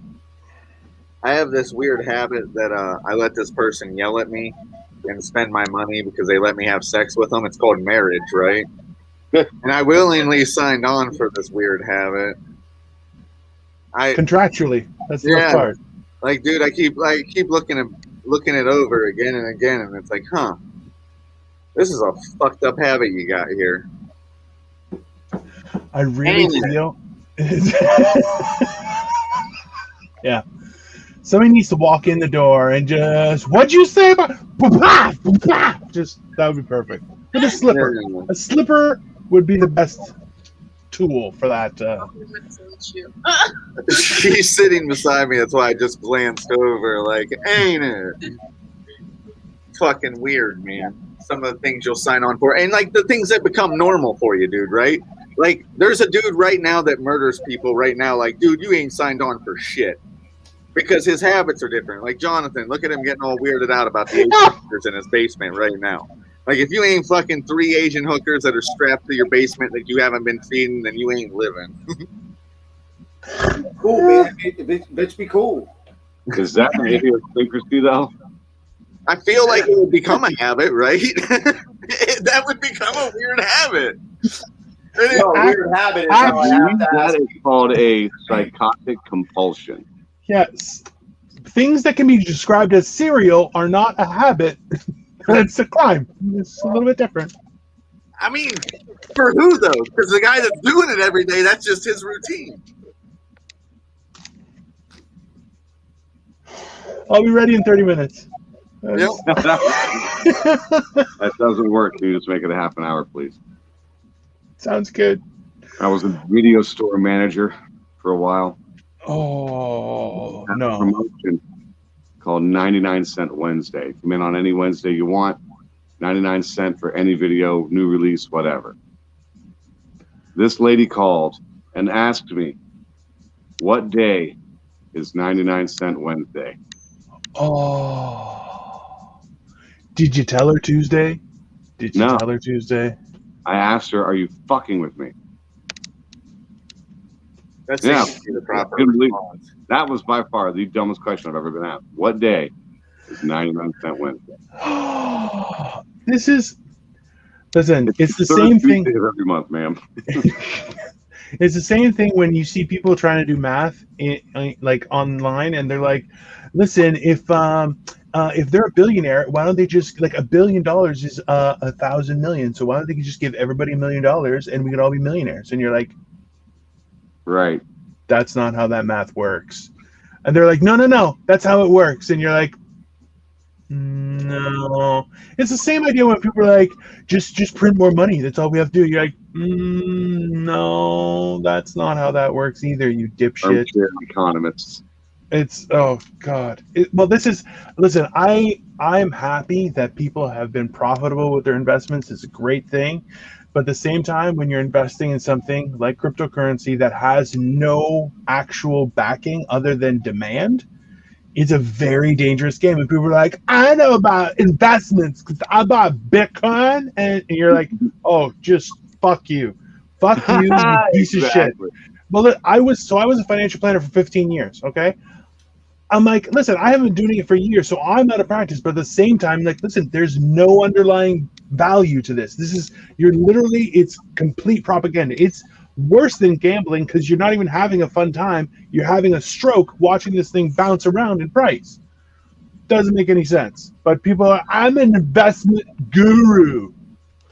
That I let this person yell at me and spend my money because they let me have sex with them. It's called marriage, right? And I willingly signed on for this weird habit. Contractually, that's the best part. Like, dude, I keep looking it over again and again, and it's like, huh, this is a fucked up habit you got here. I really feel. Yeah. Somebody needs to walk in the door and just, what'd you say about? Just, that would be perfect. With a slipper. A slipper would be the best tool for that. She's sitting beside me. That's why I just glanced over. Like, ain't it? Fucking weird, man. Some of the things you'll sign on for, and like the things that become normal for you, dude. Right? Like, there's a dude right now that murders people right now. Like, dude, you ain't signed on for shit because his habits are different. Like Jonathan, look at him getting all weirded out about the Asian hookers in his basement right now. Like, if you ain't fucking 3 Asian hookers that are strapped to your basement that you haven't been feeding, then you ain't living. Cool, man. Bitch, be cool. Is that an idiosyncrasy, though? I feel like it would become a habit, right? That would become a weird habit. No, weird habit is how I have to ask. That is called a psychotic compulsion. Yes. Things that can be described as serial are not a habit. It's a crime. It's a little bit different. I mean, for who, though? Because the guy that's doing it every day, that's just his routine. I'll be ready in 30 minutes. Yep. That doesn't work. Can you just make it a half an hour, please? Sounds good. I was a video store manager for a while. Oh, Had a no. promotion called 99-cent Wednesday. Come in on any Wednesday you want. 99 cent for any video, new release, whatever. This lady called and asked me, what day is 99-cent Wednesday? Oh. Did you tell her Tuesday? Did you No. tell her Tuesday? I asked her, are you fucking with me? That's Yeah. the proper Couldn't believe- response. That was by far the dumbest question I've ever been asked. What day is 99-cent Wednesday? This is, listen, it's the Third same thing. Tuesday of every month, ma'am. It's the same thing when you see people trying to do math like online, and they're like, listen, if they're a billionaire, why don't they just, like, $1 billion is 1,000 million, so why don't they just give everybody $1 million and we could all be millionaires? And you're like, Right. that's not how that math works. And they're like, no, that's how it works. And you're like, no. It's the same idea when people are like, just print more money, that's all we have to do. You're like, no, that's not how that works either, you dipshit. Armchair economists. It's oh god. Well, listen. I'm happy that people have been profitable with their investments. It's a great thing, but at the same time, when you're investing in something like cryptocurrency that has no actual backing other than demand, it's a very dangerous game. And people are like, I know about investments because I bought Bitcoin, and you're like, oh, just fuck you, you piece of shit. Exactly. Well, look, I was a financial planner for 15 years. Okay, I'm like, listen, I haven't been doing it for years, so I'm out of practice. But at the same time, like, listen, there's no underlying value to this. It's complete propaganda. It's worse than gambling because you're not even having a fun time. You're having a stroke watching this thing bounce around in price. Doesn't make any sense. But people are, I'm an investment guru.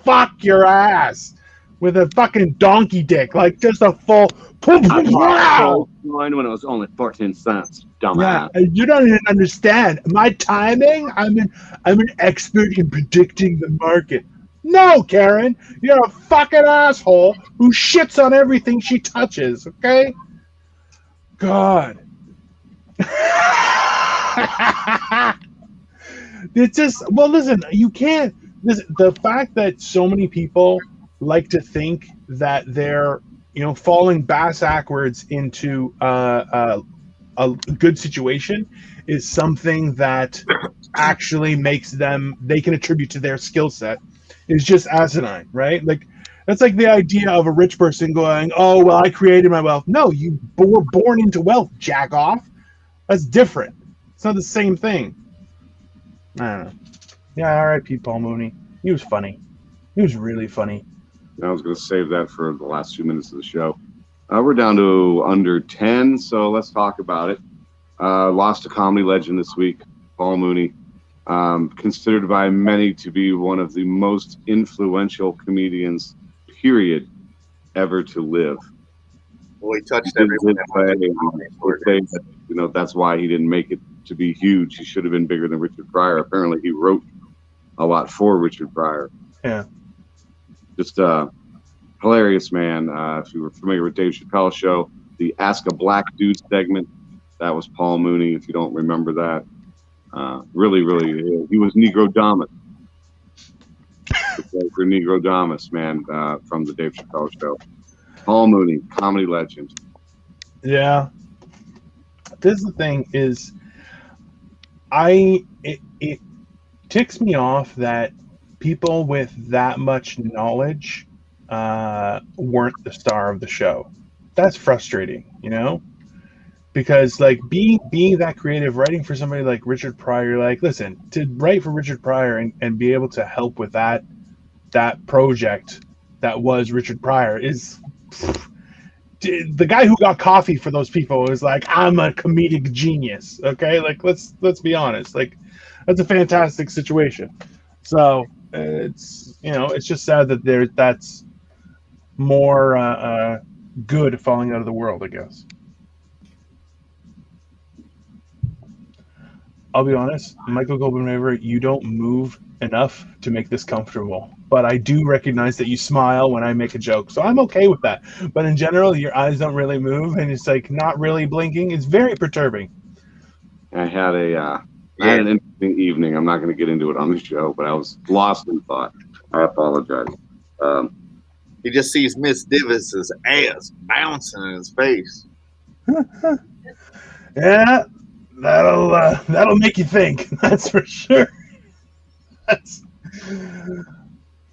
Fuck your ass. With a fucking donkey dick, like just a full. I bought Bitcoin when it was only 14 cents. Dumbass. Yeah, you don't even understand my timing. I'm an expert in predicting the market. No, Karen, you're a fucking asshole who shits on everything she touches. Okay. God. It's just listen. You can't. The fact that so many people like to think that they're falling bass backwards into a good situation is something that actually makes they can attribute to their skill set is just asinine, right? Like that's like the idea of a rich person going, oh well, I created my wealth. No, you were born into wealth, jack off. That's different. It's not the same thing. I don't know. Yeah, R.I.P. Paul Mooney. He was funny. He was really funny. I was going to save that for the last 2 minutes of the show. We're down to under 10, so let's talk about it. Lost a comedy legend this week, Paul Mooney. Considered by many to be one of the most influential comedians, period, ever to live. Well, he touched everyone. That's why he didn't make it to be huge. He should have been bigger than Richard Pryor. Apparently, he wrote a lot for Richard Pryor. Yeah. Just hilarious, man. If you were familiar with Dave Chappelle's show, the Ask a Black Dude segment, that was Paul Mooney, if you don't remember that. Really, he was Negro Damas. For Negro Damas, man, from the Dave Chappelle show. Paul Mooney, comedy legend. Yeah. This is the thing is, it ticks me off that people with that much knowledge weren't the star of the show. That's frustrating, because like being that creative, writing for somebody like Richard Pryor, like listen, to write for Richard Pryor and be able to help with that project that was Richard Pryor is the guy who got coffee for those people is like, I'm a comedic genius. Okay, like let's be honest, like that's a fantastic situation. So it's it's just sad that that's more good falling out of the world, I guess. I'll be honest, Michael Goldman-Raver, you don't move enough to make this comfortable. But I do recognize that you smile when I make a joke, so I'm okay with that. But in general, your eyes don't really move, and it's like not really blinking. It's very perturbing. I had an interesting evening. I'm not going to get into it on the show, but I was lost in thought. I apologize. He just sees Miss Davis's ass bouncing in his face. Yeah, that'll make you think. That's for sure.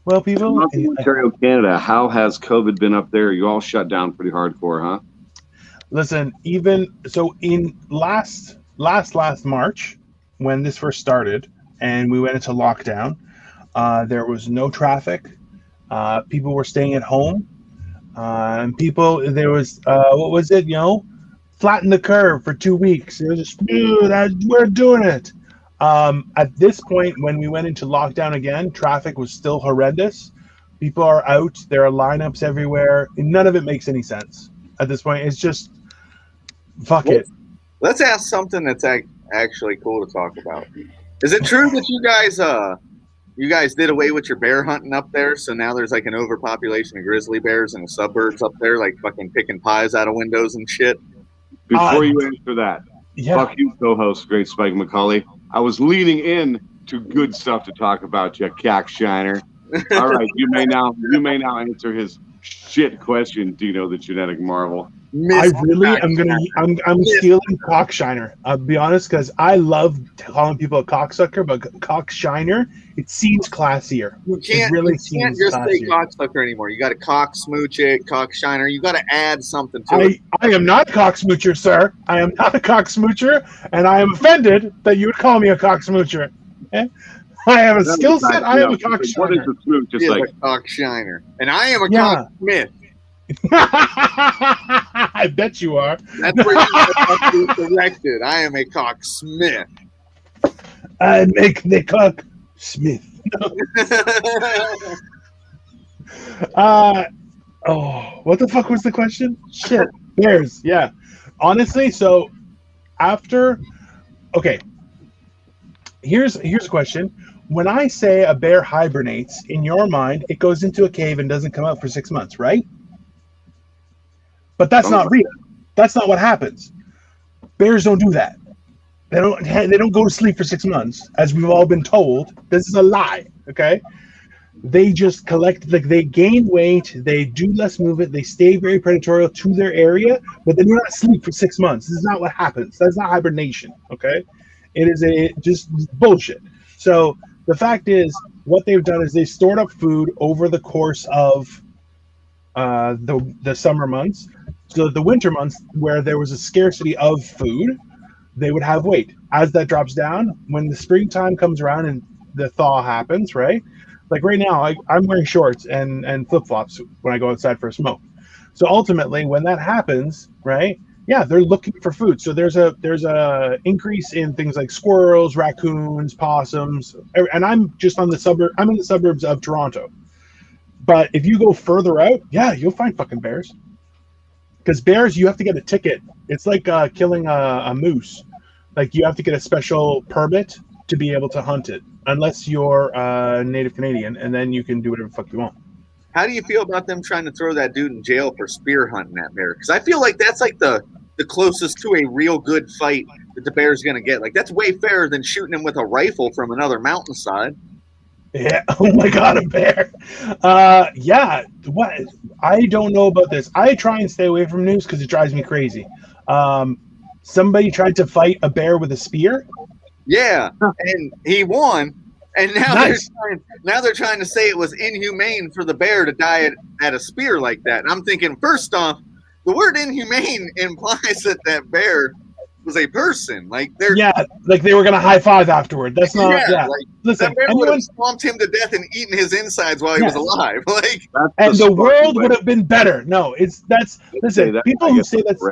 Well, people in Ontario, Canada, how has COVID been up there? You all shut down pretty hardcore, huh? Listen, even so, in last March, when this first started and we went into lockdown, there was no traffic. People were staying at home. And there was what was it? Flatten the curve for 2 weeks. It was just, we're doing it. At this point, when we went into lockdown again, traffic was still horrendous. People are out. There are lineups everywhere. None of it makes any sense. At this point, it's just, fuck it. Let's ask something that's actually cool to talk about. Is it true that you guys did away with your bear hunting up there, so now there's like an overpopulation of grizzly bears in the suburbs up there, like fucking picking pies out of windows and shit? Before you answer that, Yeah. Fuck you, co-host, great Spike McCauley. I was leaning in to good stuff to talk about, you cockshiner. All right, you may now answer his shit question, Dino the Genetic Marvel. I really am I'm stealing cockshiner. I'll be honest, because I love calling people a cocksucker, but cockshiner, it seems classier. You can't, it really you can't seems just say classier. cocksucker anymore. You got to cock smooch it, cock shiner. You got to add something to it. I am not a cocksmoocher, sir. I am not a cocksmoocher, and I am offended that you would call me a cocksmoocher. Okay? I have a skill set. I am a cockshiner. What is the smooch? Just He is like a cock shiner, and I am a Yeah. cocksmith. I bet you are. That's where you have to be corrected. I am a cocksmith. I make the cock Smith. What the fuck was the question? Shit. Bears. Yeah. Honestly, so after, okay. Here's a question. When I say a bear hibernates, in your mind, it goes into a cave and doesn't come out for 6 months, right? But that's not real. That's not what happens. Bears don't do that. They don't go to sleep for 6 months, as we've all been told. This is a lie. Okay, they just collect, like, they gain weight, they do less movement, they stay very predatory to their area, but they do not sleep for 6 months. This is not what happens. That's not hibernation. Okay, it is just bullshit. So the fact is, what they've done is they've stored up food over the course of the summer months. So the winter months, where there was a scarcity of food, they would have weight. As that drops down, when the springtime comes around and the thaw happens, right? Like right now, I'm wearing shorts and flip-flops when I go outside for a smoke. So ultimately, when that happens, right? Yeah, they're looking for food. So there's a increase in things like squirrels, raccoons, possums, and I'm just on the suburb. I'm in the suburbs of Toronto. But if you go further out, yeah, you'll find fucking bears. Because bears, you have to get a ticket. It's like killing a moose. Like, you have to get a special permit to be able to hunt it, unless you're Native Canadian, and then you can do whatever the fuck you want. How do you feel about them trying to throw that dude in jail for spear hunting that bear? Because I feel like that's like the closest to a real good fight that the bear's going to get. Like, that's way fairer than shooting him with a rifle from another mountainside. Yeah. Oh my God, a bear. Yeah. What? I don't know about this. I try and stay away from news because it drives me crazy. Somebody tried to fight a bear with a spear. Yeah, and he won. And now Nice. they're trying to say it was inhumane for the bear to die at a spear like that. And I'm thinking, first off, the word inhumane implies that bear was a person. Like, they're like they were gonna high five afterward. That's not. Yeah. like, Listen, that bear would anyone, have stomped him to death and eaten his insides while he was Yes. alive. Like, and the Sparky world way. would have been better. No, listen. that- People I who guess say that's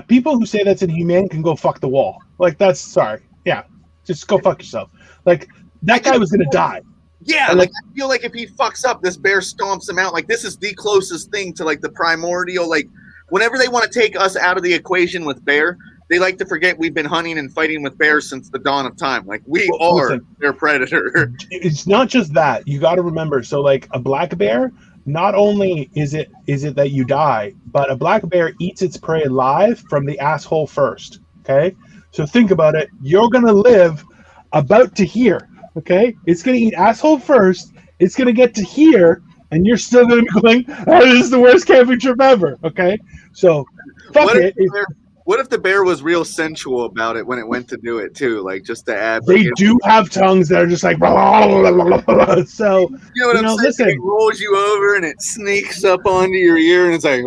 people who say that's inhumane can go fuck the wall. Like, that's sorry. Yeah, just go fuck yourself. Like, that guy was gonna die. yeah, And like, I feel like if he fucks up, this bear stomps him out. Like, this is the closest thing to, like, the primordial. Like, whenever they want to take us out of the equation with bear, they like to forget we've been hunting and fighting with bears since the dawn of time. Like, we Well, are listen. their predator. It's not just that. You got to remember. So, like, a black bear, not only is it that you die, but a black bear eats its prey live from the asshole first. Okay, so think about it. You're gonna live about to here. Okay, it's gonna eat asshole first. It's gonna get to here, and you're still gonna be going, "Oh, this is the worst camping trip ever." Okay, so fuck What it. What if the bear was real sensual about it when it went to do it too? Like, just to add, They like, do have tongues that are just like, so. you know what I'm saying? Listen. It rolls you over and it sneaks up onto your ear and it's like.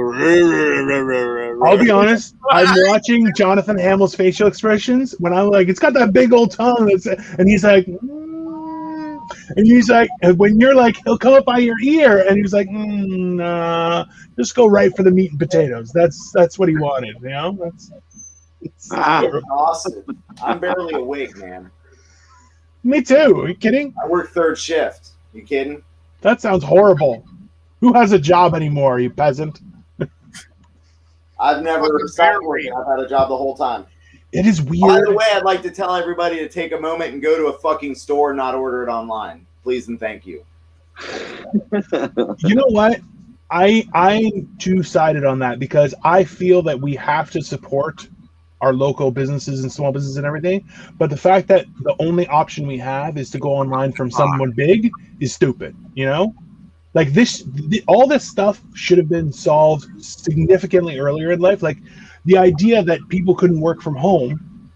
I'll be honest. I'm watching Jonathan Hamill's facial expressions when I'm like, it's got that big old tongue, and he's like, and he's like, and when you're like, he'll come up by your ear, and he's like, nah, just go right for the meat and potatoes. That's what he wanted, you know. It's Awesome. I'm barely awake, man. Me too. Are you kidding? I work third shift. You kidding? That sounds horrible. Who has a job anymore, you peasant? I've never Fucking stopped barely. working. I've had a job the whole time. It is By weird. the way, I'd like to tell everybody to take a moment and go to a fucking store, not order it online. Please and thank you. You know what? I'm two-sided on that because I feel that we have to support our local businesses and small businesses and everything. But the fact that the only option we have is to go online from someone big is stupid, you know? Like all this stuff should have been solved significantly earlier in life. Like the idea that people couldn't work from home,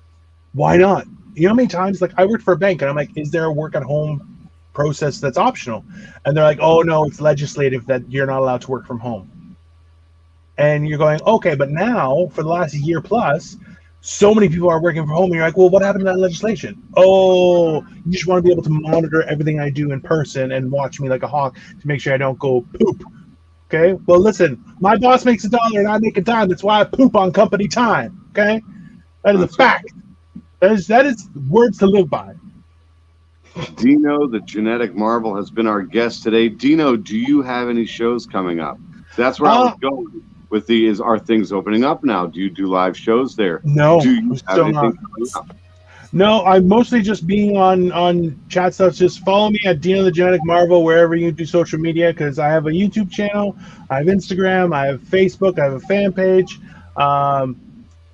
why not? You know how many times, like, I worked for a bank and I'm like, is there a work at home process that's optional? And they're like, oh no, it's legislative that you're not allowed to work from home. And you're going, okay, but now for the last year plus, so many people are working from home, and you're like, well, what happened to that legislation? Oh, you just want to be able to monitor everything I do in person and watch me like a hawk to make sure I don't go poop. Okay, well, listen, my boss makes $1 and I make a dime. That's why I poop on company time. Okay, that is a fact. That is words to live by. Dino, the genetic marvel, has been our guest today. Dino, do you have any shows coming up? That's where I was going. With are things opening up now? Do you do live shows there? No, do you have anything coming up? No, I'm mostly just being on chat stuff. Just follow me at Dino the Genetic Marvel wherever you do social media, because I have a YouTube channel, I have Instagram, I have Facebook, I have a fan page.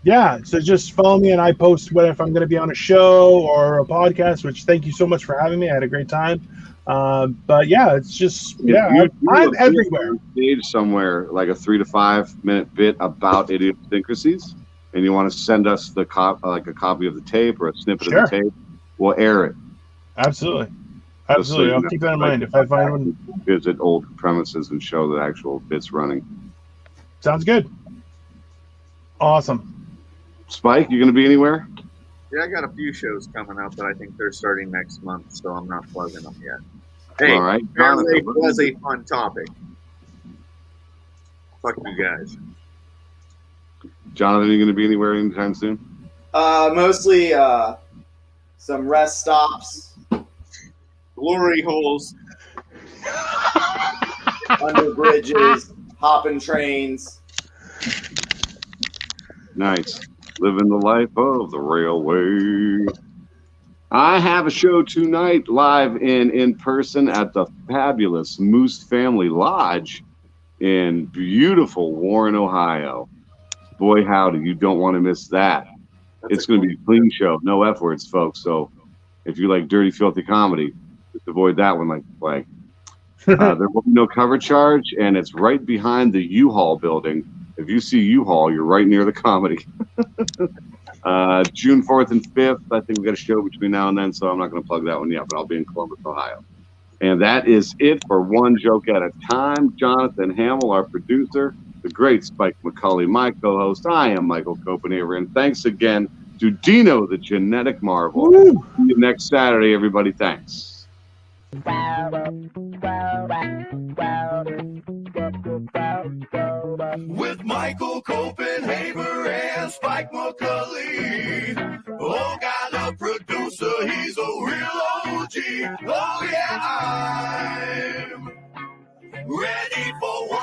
Yeah, so just follow me and I post if I'm going to be on a show or a podcast, which thank you so much for having me. I had a great time. But yeah, it's just, I'm everywhere. Stage somewhere like a 3 to 5 minute bit about idiosyncrasies, and you want to send us the like a copy of the tape or a snippet of the tape, we'll air it. Absolutely. Absolutely. I'll keep that in mind if I find one. Visit old premises and show the actual bits running. Sounds good. Awesome. Spike, you going to be anywhere? Yeah, I got a few shows coming up, but I think they're starting next month, so I'm not plugging them yet. Hey, all right. apparently it was a fun topic. Fuck you guys. Jonathan, are you going to be anywhere anytime soon? Mostly some rest stops. Glory holes. Under bridges. Hopping trains. Nice. Living the life of the railway. I have a show tonight live in person at the fabulous Moose Family Lodge in beautiful Warren, Ohio. Boy, howdy, you don't want to miss that. It's going to be a clean show. No F words, folks. So if you like dirty, filthy comedy, just avoid that one like the plague. There will be no cover charge, and it's right behind the U-Haul building. If you see U-Haul, you're right near the comedy. June 4th and 5th, I think we've got a show between now and then, so I'm not going to plug that one yet, but I'll be in Columbus, Ohio. And that is it for One Joke at a Time. Jonathan Hamill, our producer, the great Spike McCulley, my co-host. I am Michael Copenhaver, and thanks again to Dino, the Genetic Marvel. See you next Saturday, everybody. Thanks. With Michael Copenhaver and Spike McCulley. Oh, got a producer, he's a real OG. Oh, yeah, I'm ready for one.